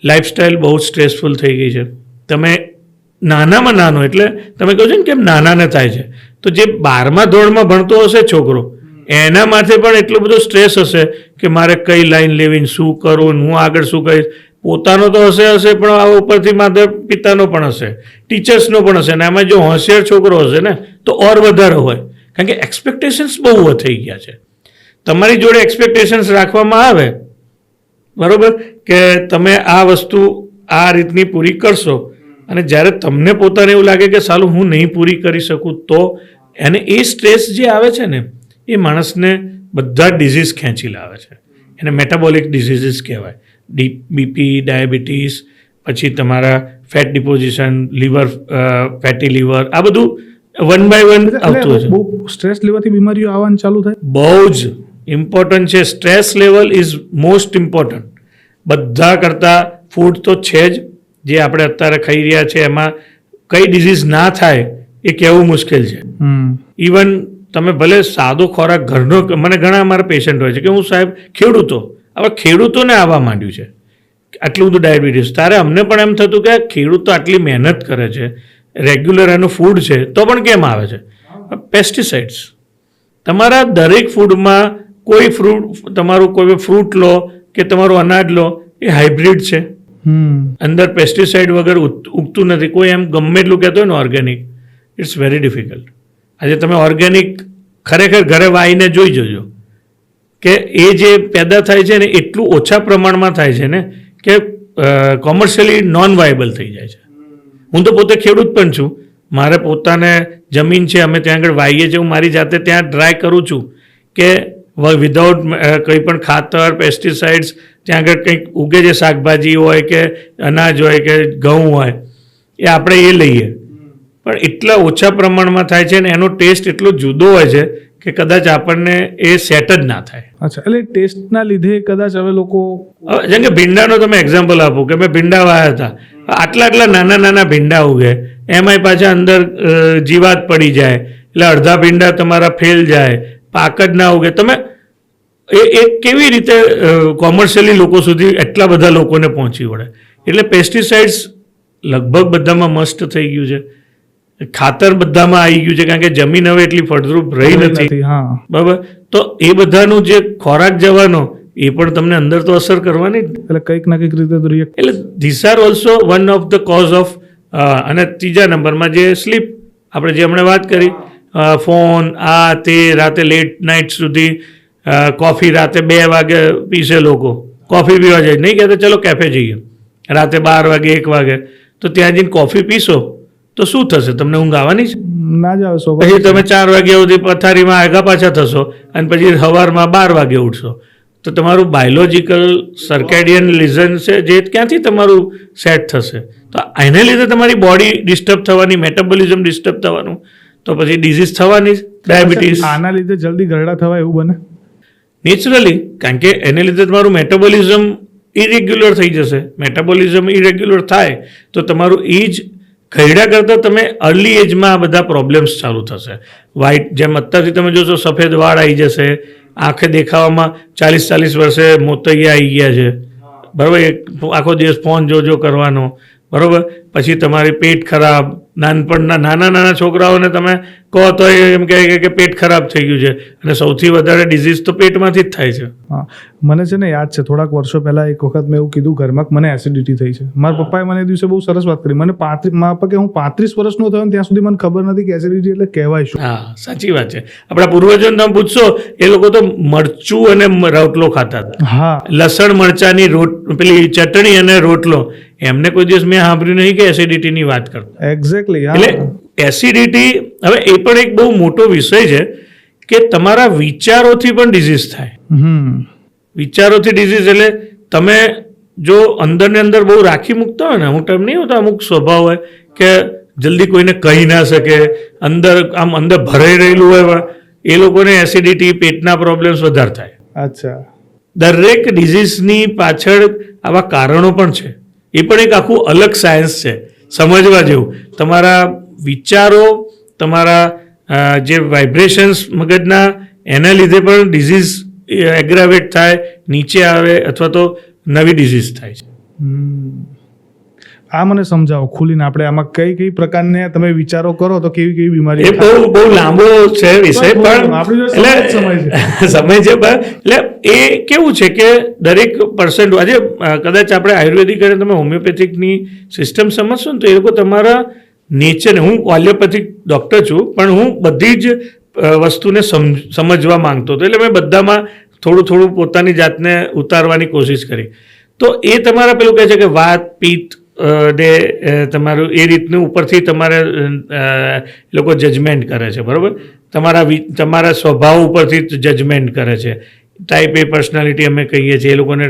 લાઇફસ્ટાઈલ બહુ સ્ટ્રેસફુલ થઈ ગઈ છે. તમે નાનામાં નાનો એટલે તમે કહો છો ને કેમ નાનાને થાય છે, તો જે 12મા ધોરણમાં ભણતો હશે છોકરો એના માથે પણ એટલો બધો સ્ટ્રેસ હશે કે મારે કઈ લાઈન લેવી, શું કરવું, હું આગળ શું કરીશ. પોતાનો તો હશે પણ આ ઉપરથી માતા પિતાનો પણ હશે, ટીચર્સનો પણ હશે. અને એમાં જો હોશિયાર છોકરો હશે ને તો ઓર વધારે હોય, કારણ કે એક્સપેક્ટેશન્સ બહુ થઈ ગયા છે. તમારી જોડે એક્સપેક્ટેશન્સ રાખવામાં આવે, બરાબર, કે તમે આ વસ્તુ આ રીતની પૂરી કરશો, અને જ્યારે તમને પોતાને એવું લાગે કે સાલું હું નહીં પૂરી કરી શકું, તો એને એ સ્ટ્રેસ જે આવે છે ને એ માણસને બધા ડિઝીઝ ખેંચી લાવે છે. એને મેટાબોલિક ડિઝીઝીસ કહેવાય. બીપી, ડાયાબિટીસ, પછી તમારા fat deposition, liver, fatty liver, આ બધું 1 by 1 આવતું હોય છે. બહુ સ્ટ્રેસ લેવાથી બીમારીઓ આવવાનું ચાલુ થાય. બહુ જ ઇમ્પોર્ટન્ટ છે. Stress level is most important. બધા કરતાં ફૂડ તો છે જ, જે આપણે અત્યારે ખાઈ રહ્યા છે એમાં કઈ ડિઝીઝ ના થાય એ કહેવું મુશ્કેલ છે. ઇવન તમે ભલે સાદો ખોરાક ઘરનો, મને ઘણા અમારા પેશન્ટ હોય છે કે હું સાહેબ ખેડૂતોને આવવા માંડ્યું છે આટલું બધું ડાયાબિટીસ. ત્યારે અમને પણ એમ થતું કે ખેડૂતો આટલી મહેનત કરે છે, રેગ્યુલર એનું ફૂડ છે, તો પણ કેમ આવે છે? પેસ્ટિસાઇડ્સ. તમારા દરેક ફૂડમાં તમારું કોઈ ફ્રૂટ લો કે તમારું અનાજ લો એ હાઇબ્રિડ છે. અંદર પેસ્ટિસાઇડ વગર ઉગતું નથી. કોઈ એમ ગમે એટલું કહેતો હોય ને ઓર્ગેનિક, ઇટ્સ વેરી ડિફિકલ્ટ. આજે તમે ઓર્ગેનિક ખરેખર ઘરે વાવીને જોઈ જજો કે એ જે પેદા થાય છે ને એટલું ઓછા પ્રમાણમાં થાય છે ને કે કોમર્શિયલી નોન વાયેબલ થઈ જાય છે. હું તો પોતે ખેડૂત પણ છું. મારે પોતાને જમીન છે, અમે ત્યાં આગળ વાવીએ છીએ. હું મારી જાતે ત્યાં ટ્રાય કરું છું કે વિધાઉટ કંઈ પણ ખાતર, પેસ્ટિસાઇડ્સ, ત્યાં આગળ કંઈક ઉગે છે, શાકભાજી હોય કે અનાજ હોય કે ઘઉં હોય, એ આપણે એ લઈએ. પણ એટલા ઓછા પ્રમાણમાં થાય છે ને એનો ટેસ્ટ એટલો જુદો હોય છે કે કદાચ આપણને એ સેટ જ ના થાય. અચ્છા, એટલે ટેસ્ટના લીધે કદાચ હવે લોકો, જેમ કે ભીંડાનો તમે એક્ઝામ્પલ આપો કે મેં ભીંડા વાવ્યા હતા, આટલા નાના ભીંડા ઉગે, એમાંય પાછા અંદર જીવાત પડી જાય એટલે અડધા ભીંડા તમારા ફેલ જાય, પાક જ ના ઉગે. તમે એ કેવી રીતે કોમર્શિયલી લોકો સુધી એટલા બધા લોકોને પહોંચી વળે? એટલે પેસ્ટિસાઇડ્સ લગભગ બધામાં મસ્ટ થઈ ગયું છે, ખાતર બધામાં આવી ગયું છે, કારણ કે જમીન હવે એટલી ફળદ્રુપ રહી નથી. હા, બરાબર. તો એ બધાનું જે ખોરાક જવાનો એ પણ તમને અંદર તો અસર કરવાની જ. એટલે કંઈક ના કંઈક રીતે રિએક્ટ. એટલે this are also one of the cause of. અને ત્રીજા નંબરમાં જે સ્લીપ, આપણે જે હમણાં વાત કરી, ફોન તે રાતે લેટ નાઇટ સુધી, કોફી રાતે 2 વાગે પીશે લોકો, કોફી પીવા જાય, નહીં કહેતા ચલો કેફે જઈએ રાતે 12 વાગે 1 વાગે, તો ત્યાં જઈને કોફી પીશો તો શું થશે? તમને ઊંઘ આવવાની છે? ના જ આવે. પછી તમે 4 વાગ્યા સુધી પથારીમાં આગા પાછા થશો અને પછી સવારમાં 12 વાગે ઉઠશો, તો તમારું બાયોલોજિકલ સર્કેડિયન લિઝન છે જે ક્યાંથી તમારું સેટ થશે? તો એને લીધે તમારી બોડી ડિસ્ટર્બ થવાની, મેટાબોલિઝમ ડિસ્ટર્બ થવાનું, તો પછી ડિઝીઝ થવાની, ડાયાબિટીસ. આના લીધે જલ્દી ઘરડા થવાય એવું બને નેચરલી, કારણ કે એને લીધે તમારું મેટાબોલિઝમ ઇરેગ્યુલર થઈ જશે. મેટાબોલિઝમ ઇરેગ્યુલર થાય તો તમારું એજ ઘરડા કરતાં તમે અર્લી એજમાં આ બધા પ્રોબ્લેમ્સ ચાલુ થશે. વ્હાઇટ, જેમ અત્યારથી તમે જોશો સફેદ વાળ આવી જશે, આંખે દેખાવામાં 40 વર્ષે મોતૈયા આવી ગયા છે, બરાબર. આખો દિવસ ફોન જોજો કરવાનો, બરાબર. પછી તમારી પેટ ખરાબ, નાનપણના નાના છોકરાઓને તમે કહો તો એમ કહે કે પેટ ખરાબ થઈ ગયું છે, અને સૌથી વધારે ડિઝીઝ તો પેટમાંથી જ થાય છે. હા, મને છે ને યાદ છે થોડાક વર્ષો પહેલાં એક વખત મેં એવું કીધું ઘરમાં કે મને એસિડિટી થઈ છે. મારા પપ્પાએ મને એ દિવસે બહુ સરસ વાત કરી. મને મારા પપ્પા કે હું 35 વર્ષનો થયો ત્યાં સુધી મને ખબર નથી કે એસિડિટી એટલે કહેવાય શું. હા, સાચી વાત છે. આપણા પૂર્વજોને તમે પૂછશો, એ લોકો તો મરચું અને રોટલો ખાતા હતા. હા, લસણ મરચાની પેલી ચટણી અને રોટલો. એમને કોઈ દિવસ મેં સાંભળ્યું નહીં કે એસિડિટીની વાત કરતા. એક્ઝેક્ટલી. એટલે એસિડિટી, હવે એ પણ એક બહુ મોટો વિષય છે કે તમારા વિચારોથી પણ ડિઝીઝ થાય. વિચારોથી ડિઝીઝ એટલે તમે જો અંદરને અંદર બહુ રાખી મૂકતા હોય ને, અમુક ટાઈમ નહીં હોતા, અમુક સ્વભાવ હોય કે જલ્દી કોઈને કહી ના શકે, અંદર ભરાઈ રહેલું હોય, એ લોકોને એસિડિટી, પેટના પ્રોબ્લેમ્સ વધારે થાય. અચ્છા. દરેક ડિઝીઝની પાછળ આવા કારણો પણ છે. એ પણ એક આખું અલગ સાયન્સ છે, સમજવા જેવું. તમારા વિચારો, તમારા જે વાઇબ્રેશન્સ મગજના, એના લીધે પણ ડિઝીઝ એગ્રાવેટ થાય, નીચે આવે, અથવા તો નવી ડિઝીઝ થાય છે. આ મને સમજાવો ખુલીને, આપણે આમાં કઈ કઈ પ્રકારને તમે વિચારો કરો તો કેવી કેવી બીમારી. એ બહુ લાંબો છે વિષય, પણ એટલે સમય છે. એટલે એ કેવું છે કે દરેક પર્સન્ટ, આજે કદાચ આપણે આયુર્વેદિક અને તમે હોમિયોપેથિકની સિસ્ટમ સમજશો ને તો એ લોકો તમારા નેચરને, હું ઓલિયોપેથિક ડૉક્ટર છું પણ હું બધી જ વસ્તુને સમજવા માંગતો હતો, એટલે મેં બધામાં થોડું પોતાની જાતને ઉતારવાની કોશિશ કરી. તો એ તમારા પેલું કહે છે કે વાત, પિત્ત ને તમારું એ રીતનું ઉપરથી તમારે લોકો જજમેન્ટ કરે છે, બરાબર. તમારા સ્વભાવ ઉપરથી જજમેન્ટ કરે છે. ટાઈપ એ પર્સનાલિટી અમે કહીએ છીએ, એ લોકોને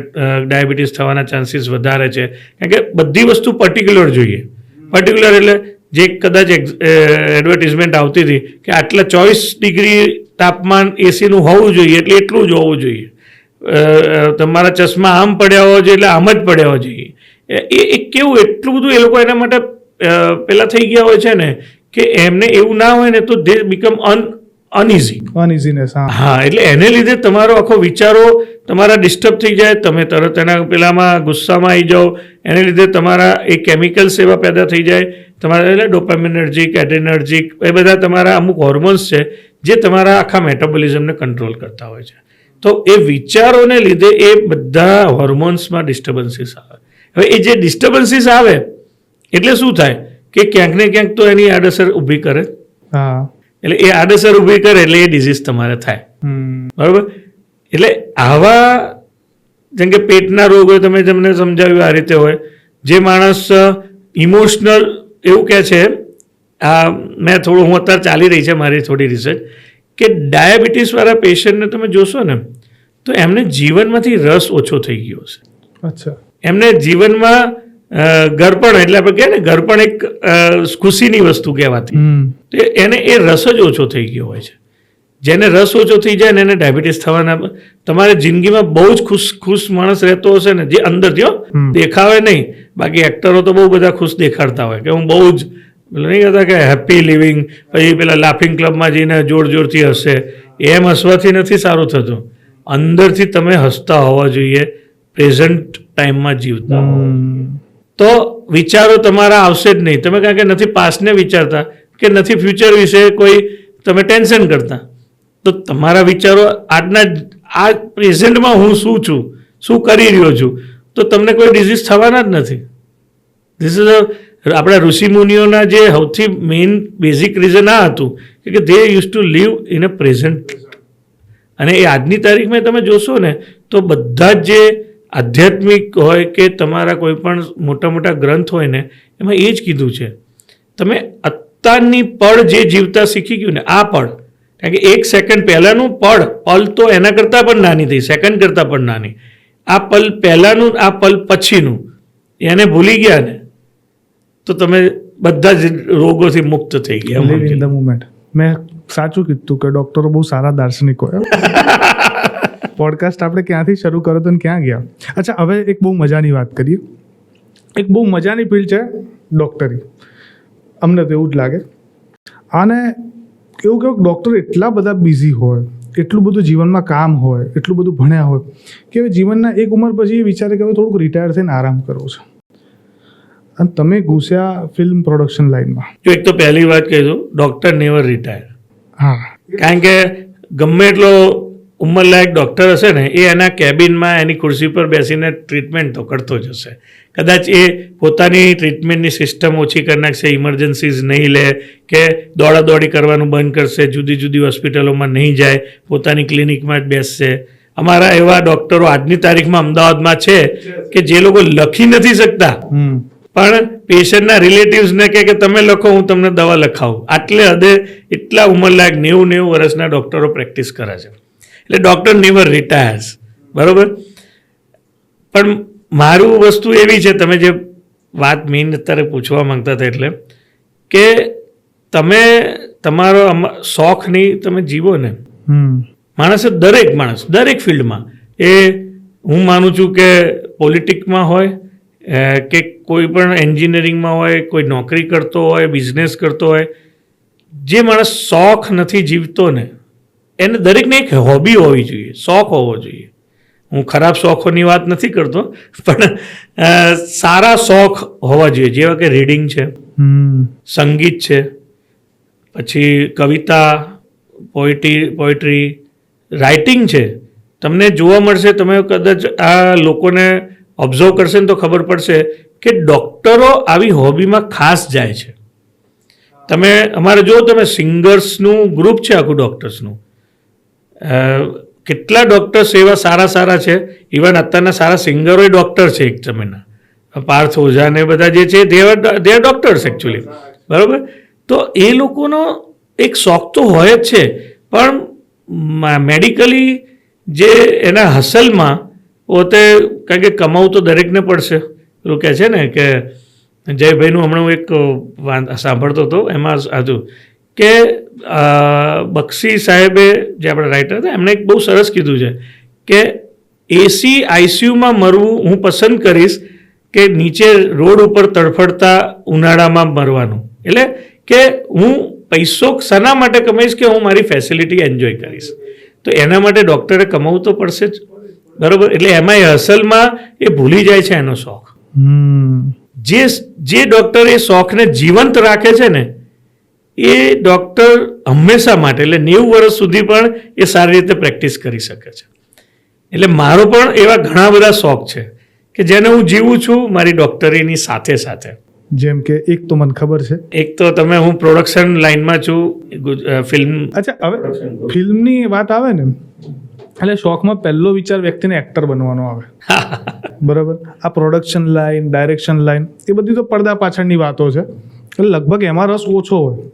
ડાયાબિટીસ થવાના ચાન્સીસ વધારે છે, કારણ કે બધી વસ્તુ પર્ટિક્યુલર જોઈએ. પર્ટિક્યુલર એટલે જે કદાચ એડવર્ટિઝમેન્ટ આવતી હતી કે આટલા 24 ડિગ્રી તાપમાન એસીનું હોવું જોઈએ એટલે એટલું જ હોવું જોઈએ, તમારા ચશ્મા આમ પડ્યા હોવા જોઈએ એટલે આમ જ પડ્યા હોવા જોઈએ. એ કેવું એટલું બધું એ લોકો એના માટે પેલા થઈ ગયા હોય છે ને કે એમને એવું ના હોય ને તો દે બીકમ અનઇઝીનેસ. હા, એટલે એને લીધે તમારો આખો વિચારો તમારા ડિસ્ટર્બ થઈ જાય, તમે તરત એના પેલામાં ગુસ્સામાં આવી જાઓ, એને લીધે તમારા એ કેમિકલ્સ એવા પેદા થઈ જાય તમારા, એટલે ડોપામિનર્જિક, એડ્રેનર્જિક, એ બધા તમારા અમુક હોર્મોન્સ છે જે તમારા આખા મેટાબોલિઝમને કંટ્રોલ કરતા હોય છે. તો એ વિચારોને લીધે એ બધા હોર્મોન્સમાં ડિસ્ટર્બન્સીસ આવે. હવે એ જે ડિસ્ટર્બન્સીસ આવે એટલે શું થાય કે ક્યાંક ને ક્યાંક તો એની આડઅસર ઊભી કરે. એટલે એ આડઅસર ઊભી કરે એટલે એ ડિઝીઝ તમારે થાય, બરાબર. એટલે આવા જેમ કે પેટના રોગ હોય, તમે તમને સમજાવ્યું આ રીતે હોય. જે માણસ ઇમોશનલ, એવું કહે છે, મેં થોડું, હું અત્યારે ચાલી રહી છે મારી થોડી રિસર્ચ, કે ડાયાબિટીસવાળા પેશન્ટને તમે જોશો ને તો એમને જીવનમાંથી રસ ઓછો થઈ ગયો છે. અચ્છા. એમને જીવનમાં ઘરપણ, એટલે આપણે કહે ને ઘરપણ એક ખુશીની વસ્તુ કહેવાતી, તો એને એ રસ જ ઓછો થઈ ગયો હોય છે. જેને રસ ઓછો થઈ જાય ને એને ડાયાબિટીસ થવાના. તમારે જિંદગીમાં બહુ જ ખુશ માણસ રહેતો હશે ને, જે અંદરથી દેખાવે નહીં, બાકી એક્ટરો તો બહુ બધા ખુશ દેખાડતા હોય કે હું બહુ જ નહીં કહેતા કે હેપી લિવિંગ, પછી પેલા લાફિંગ ક્લબમાં જઈને જોરથી હશે. એમ હસવાથી નથી સારું થતું, અંદરથી તમે હસતા હોવા જોઈએ, પ્રેઝન્ટ ટાઈમમાં જીવતા હોવા. તો વિચારો તમારા આવશે જ નહીં. તમે કારણ કે નથી પાસ્ટને વિચારતા કે નથી ફ્યુચર વિશે કોઈ તમે ટેન્શન કરતા, તો તમારા વિચારો આજના આ પ્રેઝન્ટમાં હું શું છું, શું કરી રહ્યો છું, તો તમને કોઈ ડિઝીઝ થવાના જ નથી. ધીસ ઇઝ આપણા ઋષિમુનિઓના જે સૌથી મેઇન બેઝિક રીઝન આ હતું કે દે use to live in a present. અને એ આજની તારીખમાં તમે જોશો ને તો બધા જ જે આધ્યાત્મિક હોય કે તમારા કોઈ પણ મોટા મોટા ગ્રંથ હોય ને એમાં એ જ કીધું છે, તમે અત્યારની પળ જે જીવતા શીખી ગયું ને આ પળ, કારણ કે 1 સેકન્ડ પહેલાંનું પલ તો એના કરતાં પણ નાની થઈ, સેકન્ડ કરતાં પણ નાની. આ પલ પહેલાંનું, આ પલ પછીનું એને ભૂલી ગયા ને તો તમે બધા જ રોગોથી મુક્ત થઈ ગયા. Live in the moment. મેં સાચું કીધું કે ડૉક્ટરો બહુ સારા દાર્શનિક હોય. પોડકાસ્ટ આપણે ક્યાંથી શરૂ કર્યો તો ક્યાં ગયા? અચ્છા, હવે એક બહુ મજાની વાત કરીએ. એક બહુ મજાની ફિલ્ડ છે ડૉક્ટરી. અમને તો એવું જ લાગે. અને એવું કે ડૉક્ટર એટલા બધા બિઝી હોય, એટલું બધું જીવનમાં કામ હોય, એટલું બધું ભણ્યા હોય કે હવે જીવનના એક ઉંમર પછી એ વિચારે કે હવે થોડુંક રિટાયર થઈને આરામ કરવો છે. અને તમે ઘૂસ્યા ફિલ્મ પ્રોડક્શન લાઇનમાં. જો એક તો પહેલી વાત કહી દઉં, ડૉક્ટર નેવર રિટાયર. હા, કારણ કે ગમે એટલો ઉંમરલાયક ડૉક્ટર હશે ને એ એના કેબિનમાં એની ખુરશી પર બેસીને ટ્રીટમેન્ટ તો કરતો જ હશે. કદાચ એ પોતાની ટ્રીટમેન્ટની સિસ્ટમ ઓછી કરી નાખશે, ઇમરજન્સીઝ નહીં લે કે દોડાદોડી કરવાનું બંધ કરશે, જુદી જુદી હોસ્પિટલોમાં નહીં જાય, પોતાની ક્લિનિકમાં જ બેસશે. અમારા એવા ડૉક્ટરો આજની તારીખમાં અમદાવાદમાં છે કે જે લોકો લખી નથી શકતા પણ પેશન્ટના રિલેટિવ્સને કે તમે લખો, હું તમને દવા લખાવું. આટલે હદે એટલા ઉંમરલાયક 90 વર્ષના ડૉક્ટરો પ્રેક્ટિસ કરે છે. એટલે ડૉક્ટર નેવર રિટાયર્સ, બરાબર. પણ મારું વસ્તુ એવી છે, તમે જે વાત મેઇન અત્યારે પૂછવા માંગતા હતા, એટલે કે તમે તમારો શોખની તમે જીવો ને. માણસે દરેક માણસ દરેક ફિલ્ડમાં, એ હું માનું છું કે પોલિટિકમાં હોય કે કોઈ પણ એન્જિનિયરિંગમાં હોય, કોઈ નોકરી કરતો હોય, બિઝનેસ કરતો હોય, જે માણસ શોખ નથી જીવતો ને એને દરેકને એક હોબી હોવી જોઈએ, શોખ હોવો જોઈએ. હું ખરાબ શોખોની વાત નથી કરતો, પણ સારા શોખ હોવા જોઈએ, જેવા કે રીડિંગ છે, સંગીત છે, પછી કવિતા, પોએટ્રી, રાઇટિંગ છે. તમને જોવા મળશે, તમે કદાચ આ લોકોને ઓબ્ઝર્વ કરશે ને તો ખબર પડશે કે ડૉક્ટરો આવી હોબીમાં ખાસ જાય છે. તમે અમારે જો તમે સિંગર્સનું ગ્રુપ છે આખું ડૉક્ટર્સનું, કેટલા ડૉક્ટર્સ એવા સારા છે. ઇવન અત્યારના સારા સિંગરોય ડૉક્ટર છે એક સમયના, પાર્થ ઓઝા ને બધા જે છે દે આર ડૉક્ટર્સ એકચ્યુઅલી, બરાબર. તો એ લોકોનો એક શોખ તો હોય જ છે, પણ મેડિકલી જે એના હસલમાં પોતે, કારણ કે કમાવું તો દરેકને પડશે. પેલું કહે છે ને કે જયભાઈનું હમણાં હું એક સાંભળતો હતો, એમાં હતું કે બક્ષી સાહેબે, જે આપણા રાઇટર હતા, એમણે એક બહુ સરસ કીધું છે કે એસી આઈસીયુમાં મરવું હું પસંદ કરીશ કે નીચે રોડ ઉપર તડફડતા ઉનાળામાં મરવાનું. એટલે કે હું પૈસો શાના માટે કમાઈશ કે હું મારી ફેસિલિટી એન્જોય કરીશ. તો એના માટે ડૉક્ટરે કમાવું તો પડશે જ, બરાબર. એટલે એમાં એ હસલમાં એ ભૂલી જાય છે એનો શોખ. જે ડૉક્ટર એ શોખને જીવંત રાખે છે ને એ ડૉક્ટર હંમેશા માટે, એટલે 90 વર્ષ સુધી પણ એ સારી રીતે પ્રેક્ટિસ કરી શકે છે. એટલે મારો પણ એવા ઘણા બધા શોખ છે કે જેને હું જીવું છું મારી ડૉક્ટરીની સાથે સાથે. જેમ કે એક તો મને ખબર છે, એક તો હું પ્રોડક્શન લાઇનમાં છું, ફિલ્મ. અચ્છા, હવે ફિલ્મની વાત આવે ને એટલે શોખમાં પહેલો વિચાર વ્યક્તિને એક્ટર બનવાનો આવે, બરાબર. આ પ્રોડક્શન લાઇન, ડાયરેક્શન લાઇન, એ બધી તો પડદા પાછળની વાતો છે, એટલે લગભગ એમાં રસ ઓછો હોય.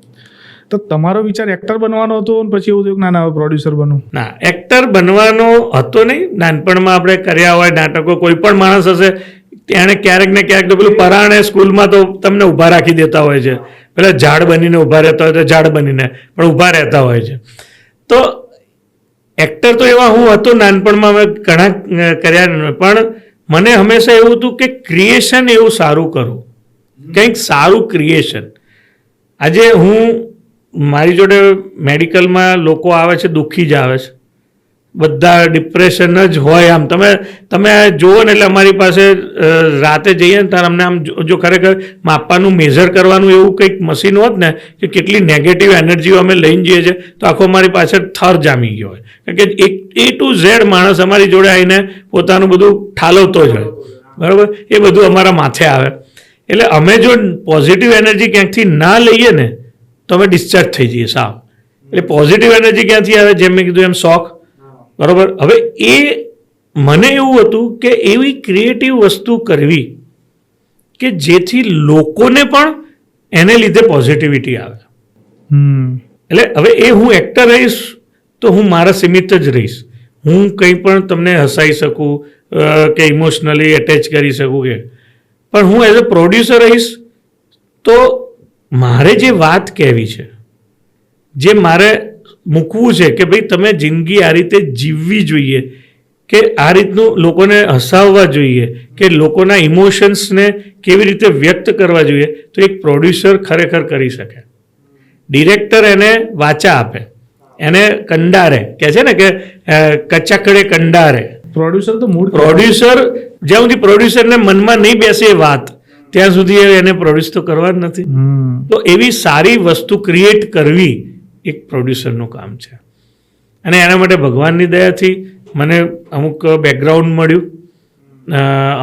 તો તમારો વિચાર એક્ટર બનવાનો હતો અને પછી એવું થયું કે ના પ્રોડ્યુસર બનવું? ના, એક્ટર બનવાનો હતો નહીં. નાનપણમાં આપણે કર્યા હોય નાટકો, કોઈ પણ માણસ હશે એણે ક્યારેક ને ક્યારેક તો પેલું પરાણે સ્કૂલમાં તો તમને ઊભા રાખી દેતા હોય છે, પેલા ઝાડ બનીને ઊભા રહેતા હોય તો ઝાડ બનીને પણ ઊભા રહેતા હોય છે. તો એક્ટર તો એવા હું હતો નાનપણમાં, મેં ઘણા કર્યા, પણ મને હંમેશા એવું હતું કે ક્રિએશન એવું સારું કરું, કંઈક સારું ક્રિએશન. આજે મારી જોડે મેડિકલમાં લોકો આવે છે, દુઃખી જ આવે છે, બધા ડિપ્રેશન જ હોય. આમ તમે જુઓ ને એટલે અમારી પાસે રાતે જઈએ ને ત્યારે અમને આમ જો ખરેખર માપવાનું મેઝર કરવાનું એવું કંઈક મશીન હોત ને કે કેટલી નેગેટિવ એનર્જીઓ અમે લઈને જઈએ છીએ તો આખો અમારી પાછળ થર જામી ગયો હોય. કારણ કે A to Z માણસ અમારી જોડે આવીને પોતાનું બધું ઠાલવતો જ હોય, બરાબર. એ બધું અમારા માથે આવે. એટલે અમે જો પોઝિટિવ એનર્જી ક્યાંકથી ના લઈએ ને તો અમે ડિસ્ચાર્જ થઈ જઈએ સાવ. એટલે પોઝિટિવ એનર્જી ક્યાંથી આવે? જેમ મેં કીધું એમ શોખ, બરાબર. હવે એ મને એવું હતું કે એવી ક્રિએટિવ વસ્તુ કરવી કે જેથી લોકોને પણ એને લીધે પોઝિટિવિટી આવે. એટલે હવે એ હું એક્ટર રહીશ તો હું મારા સીમિત જ રહીશ. હું કંઈ પણ તમને હસાઈ શકું કે ઇમોશનલી એટેચ કરી શકું કે, પણ હું એઝ અ પ્રોડ્યુસર રહીશ તો મારે જે વાત કહેવી છે, જે મારે મૂકવું છે કે ભાઈ તમે જિંદગી આ રીતે જીવવી જોઈએ, કે આ રીતનું લોકોને હસાવવા જોઈએ, કે લોકોના ઇમોશન્સને કેવી રીતે વ્યક્ત કરવા જોઈએ, તો એક પ્રોડ્યુસર ખરેખર કરી શકે. ડિરેક્ટર એને વાચા આપે, એને કંડારે, કહે છે ને કે કચાકડે કંડારે. પ્રોડ્યુસર જ્યાં સુધી પ્રોડ્યુસરને મનમાં નહીં બેસે એ વાત ત્યાં સુધી એને પ્રોડ્યુસ તો કરવા જ નથી. તો એવી સારી વસ્તુ ક્રિએટ કરવી એક પ્રોડ્યુસરનું કામ છે. અને એના માટે ભગવાનની દયાથી મને અમુક બેકગ્રાઉન્ડ મળ્યું,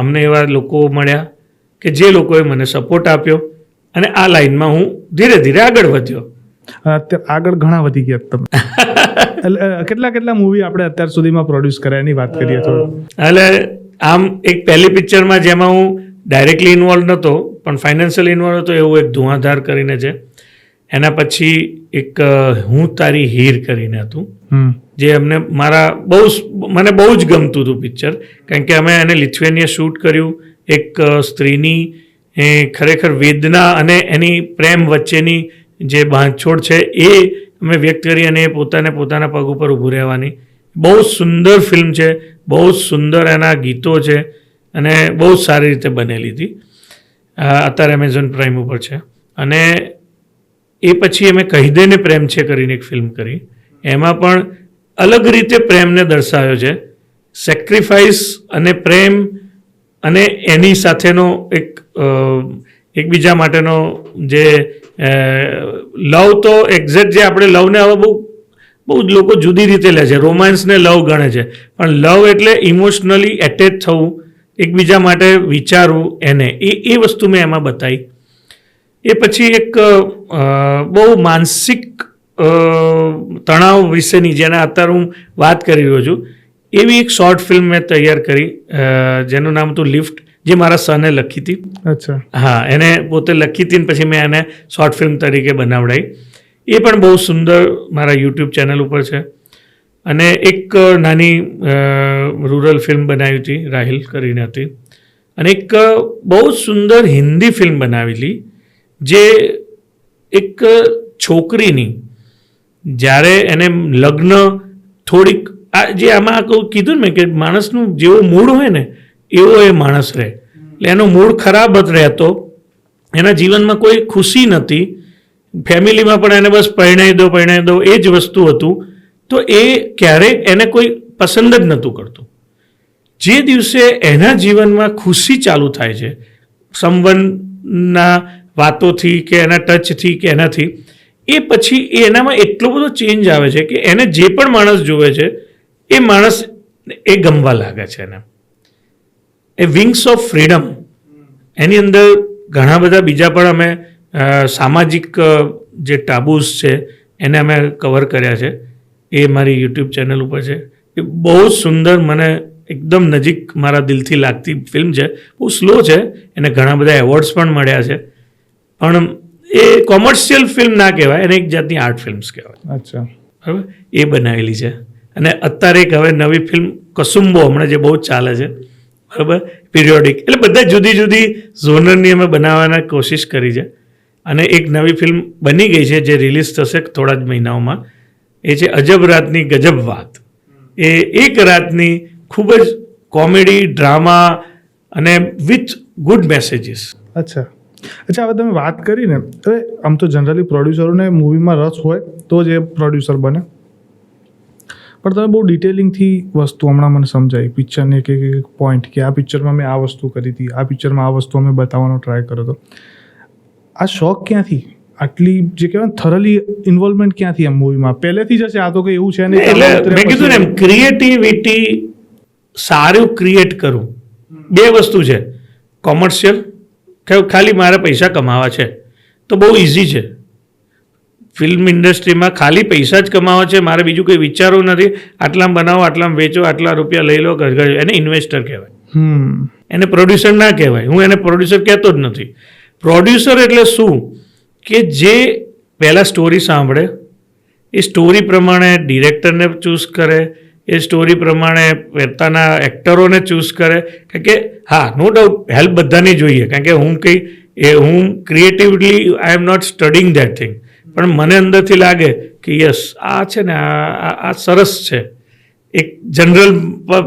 અમને એવા લોકો મળ્યા કે જે લોકોએ મને સપોર્ટ આપ્યો અને આ લાઈનમાં હું ધીરે ધીરે આગળ વધ્યો. અત્યારે આગળ ઘણા વધી ગયા તમે. એટલે કેટલા મૂવી આપણે અત્યાર સુધીમાં પ્રોડ્યુસ કર્યા એની વાત કરીએ થોડું. એટલે આમ એક પહેલી પિક્ચરમાં જેમાં હું ડાયરેક્ટલી ઇન્વોલ્વ નહોતો પણ ફાઇનાન્શિયલી ઇન્વોલ્વ હતો એવું એક ધુઆધાર કરીને છે. એના પછી એક હું તારી હીર કરીને હતું, જે અમને મને બહુ જ ગમતું હતું પિક્ચર. કારણ કે અમે એને લિથુએનિયા શૂટ કર્યું. એક સ્ત્રીની ખરેખર વેદના અને એની પ્રેમ વચ્ચેની જે બાંધછોડ છે એ અમે વ્યક્ત કરી અને એ પોતાના પગ ઉપર ઊભું રહેવાની. બહુ જ સુંદર ફિલ્મ છે, બહુ જ સુંદર એના ગીતો છે અને બહુ જ સારી રીતે બનેલી હતી. અત્યારે એમેઝોન પ્રાઇમ ઉપર છે. અને એ પછી અમે કહી દે ને પ્રેમ છે કરીને એક ફિલ્મ કરી. એમાં પણ અલગ રીતે પ્રેમને દર્શાવ્યો છે. સેક્રિફાઈસ અને પ્રેમ અને એની સાથેનો એકબીજા માટેનો જે લવ, તો એક્ઝેક્ટ જે આપણે લવને હવે બહુ લોકો જુદી રીતે લે છે. રોમાન્સને લવ ગણે છે, પણ લવ એટલે ઇમોશનલી એટેચ થવું, એકબીજા માટે વિચારવું, એને એ વસ્તુ મેં એમાં બતાવી. એ પછી એક બહુ માનસિક તણાવ વિશેની, જેના અત્યારે હું વાત કરી રહ્યો છું, એવી એક શોર્ટ ફિલ્મ મેં તૈયાર કરી જેનું નામ હતું લિફ્ટ, જે મારા સને લખી હતી. અચ્છા. હા, એને પોતે લખી હતી ને પછી મેં એને શોર્ટ ફિલ્મ તરીકે બનાવડાવી. એ પણ બહુ સુંદર મારા યુટ્યુબ ચેનલ ઉપર છે. અને એક નાની રૂરલ ફિલ્મ બનાવી હતી, રાહિલ કરીને હતી. અને એક બહુ સુંદર હિન્દી ફિલ્મ બનાવેલી, જે એક છોકરીની જ્યારે એને લગ્ન થોડીક જે આમાં કીધું ને કે માણસનું જેવો મૂડ હોય ને એવો એ માણસ રહે. એટલે એનો મૂડ ખરાબ જ રહેતો, એના જીવનમાં કોઈ ખુશી નથી, ફેમિલીમાં પણ એને બસ પરણાવી દો એ જ વસ્તુ હતું. તો એ ક્યારેય એને કોઈ પસંદ જ નહોતું કરતું. જે દિવસે એના જીવનમાં ખુશી ચાલુ થાય છે, સંબંધના વાતોથી કે એના ટચથી કે એનાથી, એ પછી એનામાં એટલો બધો ચેન્જ આવે છે કે એને જે પણ માણસ જોવે છે એ માણસ એ ગમવા લાગે છે. એને એ વિંગ્સ ઓફ ફ્રીડમ, એની અંદર ઘણા બધા બીજા પણ અમે સામાજિક જે ટાબુસ છે એને અમે કવર કર્યા છે. એ મારી યુટ્યુબ ચેનલ ઉપર છે. એ બહુ જ સુંદર, મને એકદમ નજીક મારા દિલથી લાગતી ફિલ્મ છે. બહુ સ્લો છે, એને ઘણા બધા એવોર્ડ્સ પણ મળ્યા છે, પણ એ કોમર્શિયલ ફિલ્મ ના કહેવાય, એને એક જાતની આર્ટ ફિલ્મ્સ કહેવાય. અચ્છા. બરાબર, એ બનાવેલી છે. અને અત્યારે એક હવે નવી ફિલ્મ કસુંબો હમણાં જે બહુ જ ચાલે છે, બરાબર, પિરિયોડિક. એટલે બધા જુદી જુદી ઝોનરની અમે બનાવવાના કોશિશ કરી છે. અને એક નવી ફિલ્મ બની ગઈ છે જે રિલીઝ થશે થોડા જ મહિનાઓમાં. એ છે અજબ રાતની ગજબ વાત. એ એક રાતની ખૂબ જ કોમેડી, ડ્રામા અને વિથ ગુડ મેસેજીસ. અચ્છા. હવે તમે વાત કરી ને, હવે આમ તો જનરલી પ્રોડ્યુસરોને મૂવીમાં રસ હોય તો જ એ પ્રોડ્યુસર બને, પણ તમે બહુ ડિટેલિંગથી વસ્તુ હમણાં મને સમજાવી પિક્ચરને એક એક પોઈન્ટ કે આ પિક્ચરમાં મેં આ વસ્તુ કરી હતી, આ પિક્ચરમાં આ વસ્તુ અમે બતાવવાનો ટ્રાય કર્યો હતો. આ શોખ ક્યાંથી, આટલી જે કહેવાય થરલી ઇન્વોલ્વમેન્ટ ક્યાંથી એમ મૂવીમાં પહેલેથી જ હશે? આ તો કંઈ એવું છે નહીં. એટલે મેં કીધું ને એમ ક્રિએટિવિટી સારું ક્રિએટ કરવું, બે વસ્તુ છે. કોમર્શિયલ ખાલી મારે પૈસા કમાવા છે તો બહુ ઇઝી છે. ફિલ્મ ઇન્ડસ્ટ્રીમાં ખાલી પૈસા જ કમાવા છે, મારે બીજું કંઈ વિચારવું નથી. આટલામાં બનાવો, આટલામાં વેચો, આટલા રૂપિયા લઈ લો, ઘર એને ઇન્વેસ્ટર કહેવાય, એને પ્રોડ્યુસર ના કહેવાય. હું એને પ્રોડ્યુસર કહેતો જ નથી. પ્રોડ્યુસર એટલે શું કે જે પહેલાં સ્ટોરી સાંભળે, એ સ્ટોરી પ્રમાણે ડિરેક્ટરને ચૂઝ કરે, એ સ્ટોરી પ્રમાણે પોતાના એક્ટરોને ચૂઝ કરે. કારણ કે હા, નો ડાઉટ હેલ્પ બધાની જોઈએ, કારણ કે હું creatively I am not studying that thing, પણ મને અંદરથી લાગે કે યસ આ છે ને આ સરસ છે એક જનરલ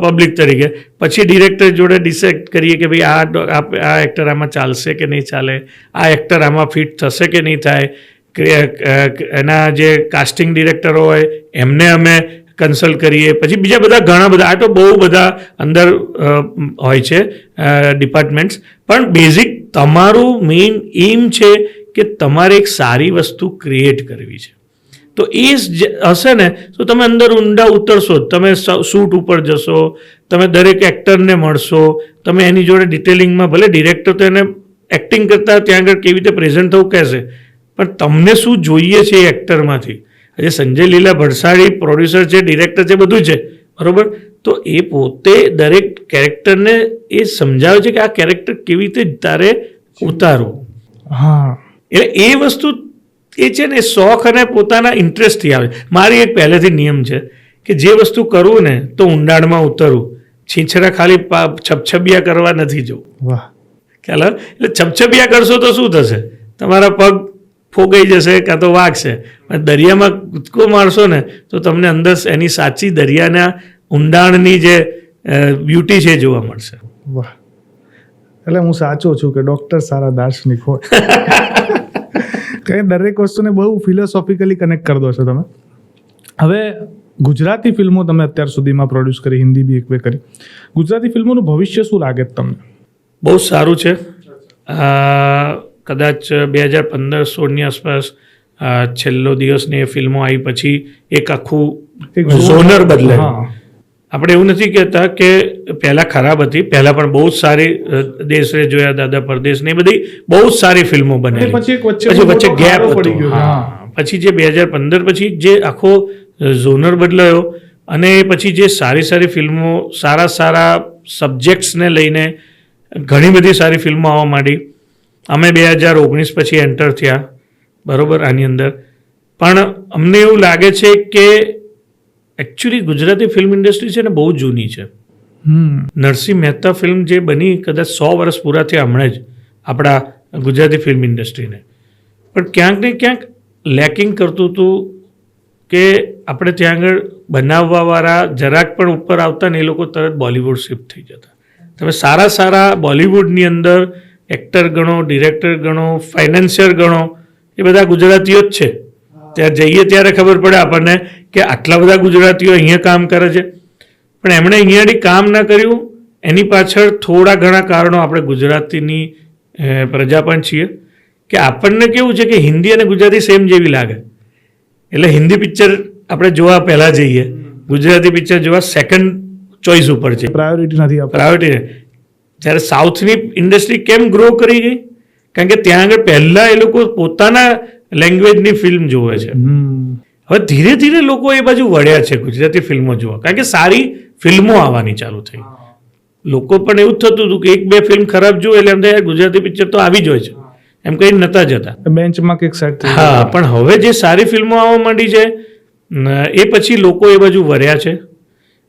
પબ્લિક તરીકે. પછી ડિરેક્ટર જોડે ડિસાઇડ કરીએ કે ભાઈ આ એક્ટર આમાં ચાલશે કે નહીં ચાલે, આ એક્ટર આમાં ફિટ થશે કે નહીં થાય. એના જે કાસ્ટિંગ ડિરેક્ટરો હોય એમને અમે કન્સલ્ટ કરીએ. પછી બીજા બધા ઘણા બધા, આ તો બહુ બધા અંદર હોય છે ડિપાર્ટમેન્ટ્સ. પણ બેઝિક તમારું મેઇન એમ છે કે તમારે એક સારી વસ્તુ ક્રિએટ કરવી છે. તો એ હશે ને તો તમે અંદર ઊંડા ઉતરશો, તમે શૂટ ઉપર જશો, તમે દરેક એક્ટરને મળશો, તમે એની જોડે ડિટેલિંગમાં, ભલે ડિરેક્ટર તો એને એક્ટિંગ કરતાં ત્યાં આગળ કેવી રીતે પ્રેઝન્ટ થવું કહેશે, પણ તમને શું જોઈએ છે એ એક્ટરમાંથી. આજે સંજય લીલા ભરસાડી પ્રોડ્યુસર છે, ડિરેક્ટર છે, બધું છે, બરાબર. તો એ પોતે દરેક કેરેક્ટરને એ સમજાવે છે કે આ કેરેક્ટર કેવી રીતે તારે ઉતારવું. હા, એટલે એ વસ્તુ એ છે ને શોખ અને પોતાના ઇન્ટરેસ્ટથી આવે. મારી એક પહેલેથી નિયમ છે કે જે વસ્તુ કરવું ને તો ઊંડાણમાં ઉતરવું, છીંછરા ખાલી છપછપિયા કરવા નથી જવું. વાહ, ખ્યાલ આવે? એટલે છપછપિયા કરશો તો શું થશે? તમારા પગ ફોગાઈ જશે કાં તો વાગશે. દરિયામાં કૂદકો મારશો ને તો તમને અંદર એની સાચી દરિયાના ઊંડાણની જે બ્યુટી છે જોવા મળશે. વાહ, એટલે હું સાચો છું કે ડૉક્ટર સારા દાર્શનિક હોય. કંઈ દરેક વસ્તુને બહુ ફિલોસોફિકલી કનેક્ટ કરી દો છો તમે. હવે ગુજરાતી ફિલ્મો તમે અત્યાર સુધીમાં પ્રોડ્યુસ કરી, હિન્દી બી એક બે કરી. ગુજરાતી ફિલ્મોનું ભવિષ્ય શું લાગે તમને? બહુ સારું છે. કદાચ 2015-16ની આસપાસ છેલ્લો દિવસની એ ફિલ્મો આવી પછી એક આખું ઝોનર બદલાયું. આપણે એવું નથી કહેતા કે પહેલાં ખરાબ હતી, પહેલાં પણ બહુ જ સારી દેશ રે જોયા, દાદા પરદેશ ને બધી બહુ જ સારી ફિલ્મો બનેલી. પછી વચ્ચે ગેપ હતો. પછી જે 2015 પછી જે આખો ઝોનર બદલાયો અને પછી જે સારી સારી ફિલ્મો, સારા સબ્જેક્ટ્સને લઈને ઘણી બધી સારી ફિલ્મો આવવા માંડી. અમે 2019 પછી એન્ટર થયા, બરાબર, આની અંદર. પણ અમને એવું લાગે છે કે એકચ્યુઅલી ગુજરાતી ફિલ્મ ઇન્ડસ્ટ્રી છે ને બહુ જૂની છે. નરસિંહ મહેતા ફિલ્મ જે બની કદાચ 100 વર્ષ પૂરા થયા હમણાં જ આપણા ગુજરાતી ફિલ્મ ઇન્ડસ્ટ્રીને. પણ ક્યાંક ને ક્યાંક લેકિંગ કરતું હતું કે આપણે ત્યાં આગળ બનાવવાવાળા જરાક પણ ઉપર આવતા ને એ લોકો તરત બોલિવૂડ શિફ્ટ થઈ જતા. તમે સારા બોલિવૂડની અંદર એક્ટર ગણો, ડિરેક્ટર ગણો, ફાઇનાન્સિયર ગણો, એ બધા ગુજરાતીઓ જ છે. ત્યાં જઈએ ત્યારે ખબર પડે આપણને કે આટલા બધા ગુજરાતીઓ અહીંયા કામ કરે છે. પણ એમણે અહીંયાથી કામ ના કર્યું, એની પાછળ થોડા ઘણા કારણો આપણે ગુજરાતીની પ્રજા પણ છીએ કે આપણને કેવું છે કે હિન્દી અને ગુજરાતી સેમ જેવી લાગે. એટલે હિન્દી પિક્ચર આપણે જોવા પહેલાં જઈએ, ગુજરાતી પિક્ચર જોવા સેકન્ડ ચોઇસ ઉપર છે, પ્રાયોરિટી નથી. પ્રાયોરિટી. જ્યારે સાઉથની ઇન્ડસ્ટ્રી કેમ ગ્રો કરી ગઈ? કારણ કે ત્યાં આગળ પહેલાં એ લોકો પોતાના લેંગ્વેજની ફિલ્મ જોવે છે. હવે ધીરે ધીરે લોકો એ બાજુ વળ્યા છે ગુજરાતી ફિલ્મો જોવા, કારણ કે સારી ફિલ્મો આવવાની ચાલુ થઈ. લોકો પણ એવું જ થતું હતું કે એક બે ફિલ્મ ખરાબ જોવે એટલે એમ થાય ગુજરાતી પિક્ચર તો આવી જ હોય છે, એમ કંઈ નહોતા જતા, બેન્ચમાં કંઈક સેટ. હા, પણ હવે જે સારી ફિલ્મો આવવા માંડી છે એ પછી લોકો એ બાજુ વળ્યા છે.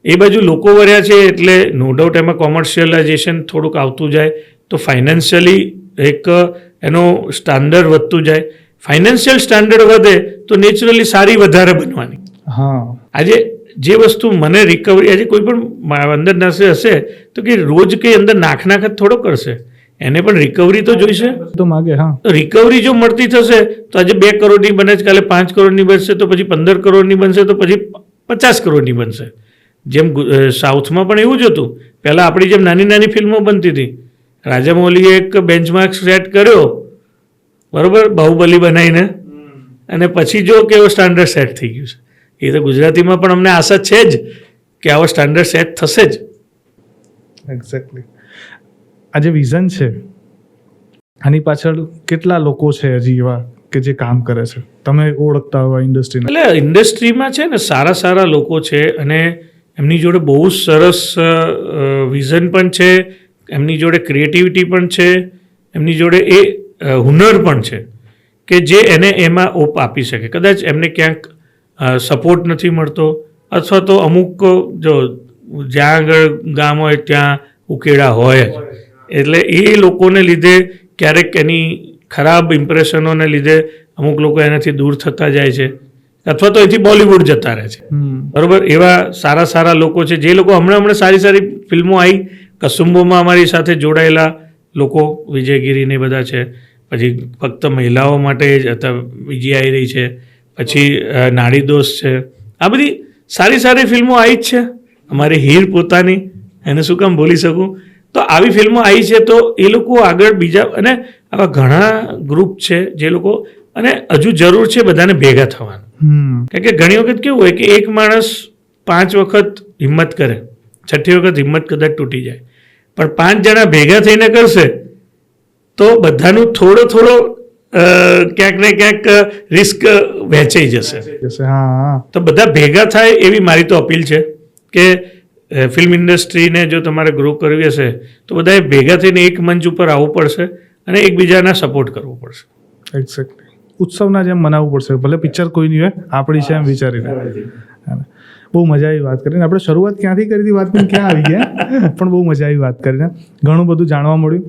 એ બાજુ લોકો વળ્યા છે એટલે નો ડાઉટ એમાં કોમર્શિયલાઇઝેશન થોડુંક આવતું જાય તો ફાઇનાન્શિયલી એક એનો સ્ટાન્ડર્ડ વધતું જાય. ફાઇનાન્શિયલ સ્ટાન્ડર્ડ વધે તો નેચરલી સારી વધારે બનવાની. હા, આજે જે વસ્તુ મને રિકવરી, આજે કોઈ પણ અંદર નાસે હશે તો કે રોજ કંઈ અંદર નાખ જ થોડો કરશે, એને પણ રિકવરી તો જોઈશે તો માગે. હા, રિકવરી જો મળતી થશે તો આજે 2 કરોડની બને છે, કાલે 5 કરોડની બનશે, તો પછી 15 કરોડની બનશે, તો પછી 50 કરોડની બનશે. જેમ સાઉથમાં પણ એવું જ હતું. પહેલાં આપણી જેમ નાની નાની ફિલ્મો બનતી હતી. રાજામૌલીએ એક બેન્ચમાર્ક સેટ કર્યો, બરાબર, બાહુબલી બનાવીને, અને પછી જો કેવો સ્ટાન્ડર્ડ સેટ થઈ ગયું છે. એ તો ગુજરાતીમાં પણ અમને આશા છે જ કે આવો સ્ટાન્ડર્ડ સેટ થશે જ. એક્ઝેક્ટલી. આ જે વિઝન છે આની પાછળ કેટલા લોકો છે હજી એવા કે જે કામ કરે છે, તમે ઓળખતા હોય ઇન્ડસ્ટ્રીને? એટલે ઇન્ડસ્ટ્રીમાં છે ને સારા સારા લોકો છે અને એમની જોડે બહુ સરસ વિઝન પણ છે, એમની જોડે ક્રિએટિવિટી પણ છે, એમની જોડે એ હુનર પણ છે કે જે એને એમાં ઓપ આપી શકે. કદાચ એમને ક્યાંક સપોર્ટ નથી મળતો, અથવા તો અમુક જો જ્યાં આગળ ગામ હોય ત્યાં ઉકેડા હોય જ, એટલે એ લોકોને લીધે ક્યારેક એની ખરાબ ઇમ્પ્રેશનોને લીધે અમુક લોકો એનાથી દૂર થતા જાય છે, અથવા તો એથી બોલિવૂડ જતા રહે છે. બરાબર, એવા સારા સારા લોકો છે જે લોકો હમણાં સારી સારી ફિલ્મો આવી. કસુંબોમાં અમારી સાથે જોડાયેલા લોકો વિજયગીરીને બધા છે. પછી ફક્ત મહિલાઓ માટે જ બીજી આવી રહી છે. પછી નાડી દોસ્ત છે. આ બધી સારી સારી ફિલ્મો આવી જ છે. અમારી હીર પોતાની, એને શું કામ ભૂલી શકું. તો આવી ફિલ્મો આવી છે તો એ લોકો આગળ બીજા, અને આવા ઘણા ગ્રુપ છે જે લોકો, અને હજુ જરૂર છે બધાને ભેગા થવાનું. કારણ કે ઘણી વખત કેવું હોય કે એક માણસ 5 વખત હિંમત કરે, 6ઠ્ઠી વખત હિંમત કદાચ તૂટી જાય, પણ 5 જણા ભેગા થઈને કરશે તો બધાનું થોડો ક્યાંક ને ક્યાંક રિસ્ક વહેંચાઈ જશે. તો બધા ભેગા થાય એવી મારી તો અપીલ છે કે ફિલ્મ ઇન્ડસ્ટ્રીને જો તમારે ગ્રો કરવી હશે તો બધાએ ભેગા થઈને એક મંચ ઉપર આવવું પડશે અને એકબીજાના સપોર્ટ કરવો પડશે. એક્ઝેક્ટલી. ઉત્સવના જેમ મનાવવું પડશે, ભલે પિક્ચર કોઈ નહીં હોય, આપણી છે એમ વિચારીને. બહુ મજા આવી વાત કરીને. આપણે શરૂઆત ક્યાંથી કરી હતી વાત, ક્યાં આવી ગયા, પણ બહુ મજા આવી વાત કરીને. ઘણું બધું જાણવા મળ્યું,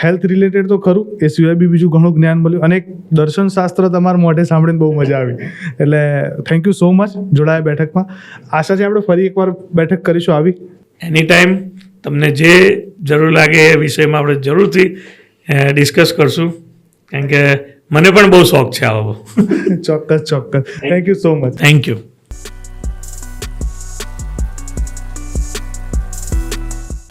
હેલ્થ રિલેટેડ તો ખરું, એ સિવાય બી બીજું ઘણું જ્ઞાન મળ્યું, અને એક દર્શનશાસ્ત્ર તમારા મોઢે સાંભળીને બહુ મજા આવી. એટલે થેન્ક યુ સો મચ જોડાયા બેઠકમાં. આશા છે આપણે ફરી એકવાર બેઠક કરીશું આવી. એની ટાઈમ તમને જે જરૂર લાગે એ વિષયમાં આપણે જરૂરથી ડિસ્કસ કરશું, કારણ કે મને પણ બહુ શોખ છે આવો. ચોક્કસ. Thank you so much. Thank you.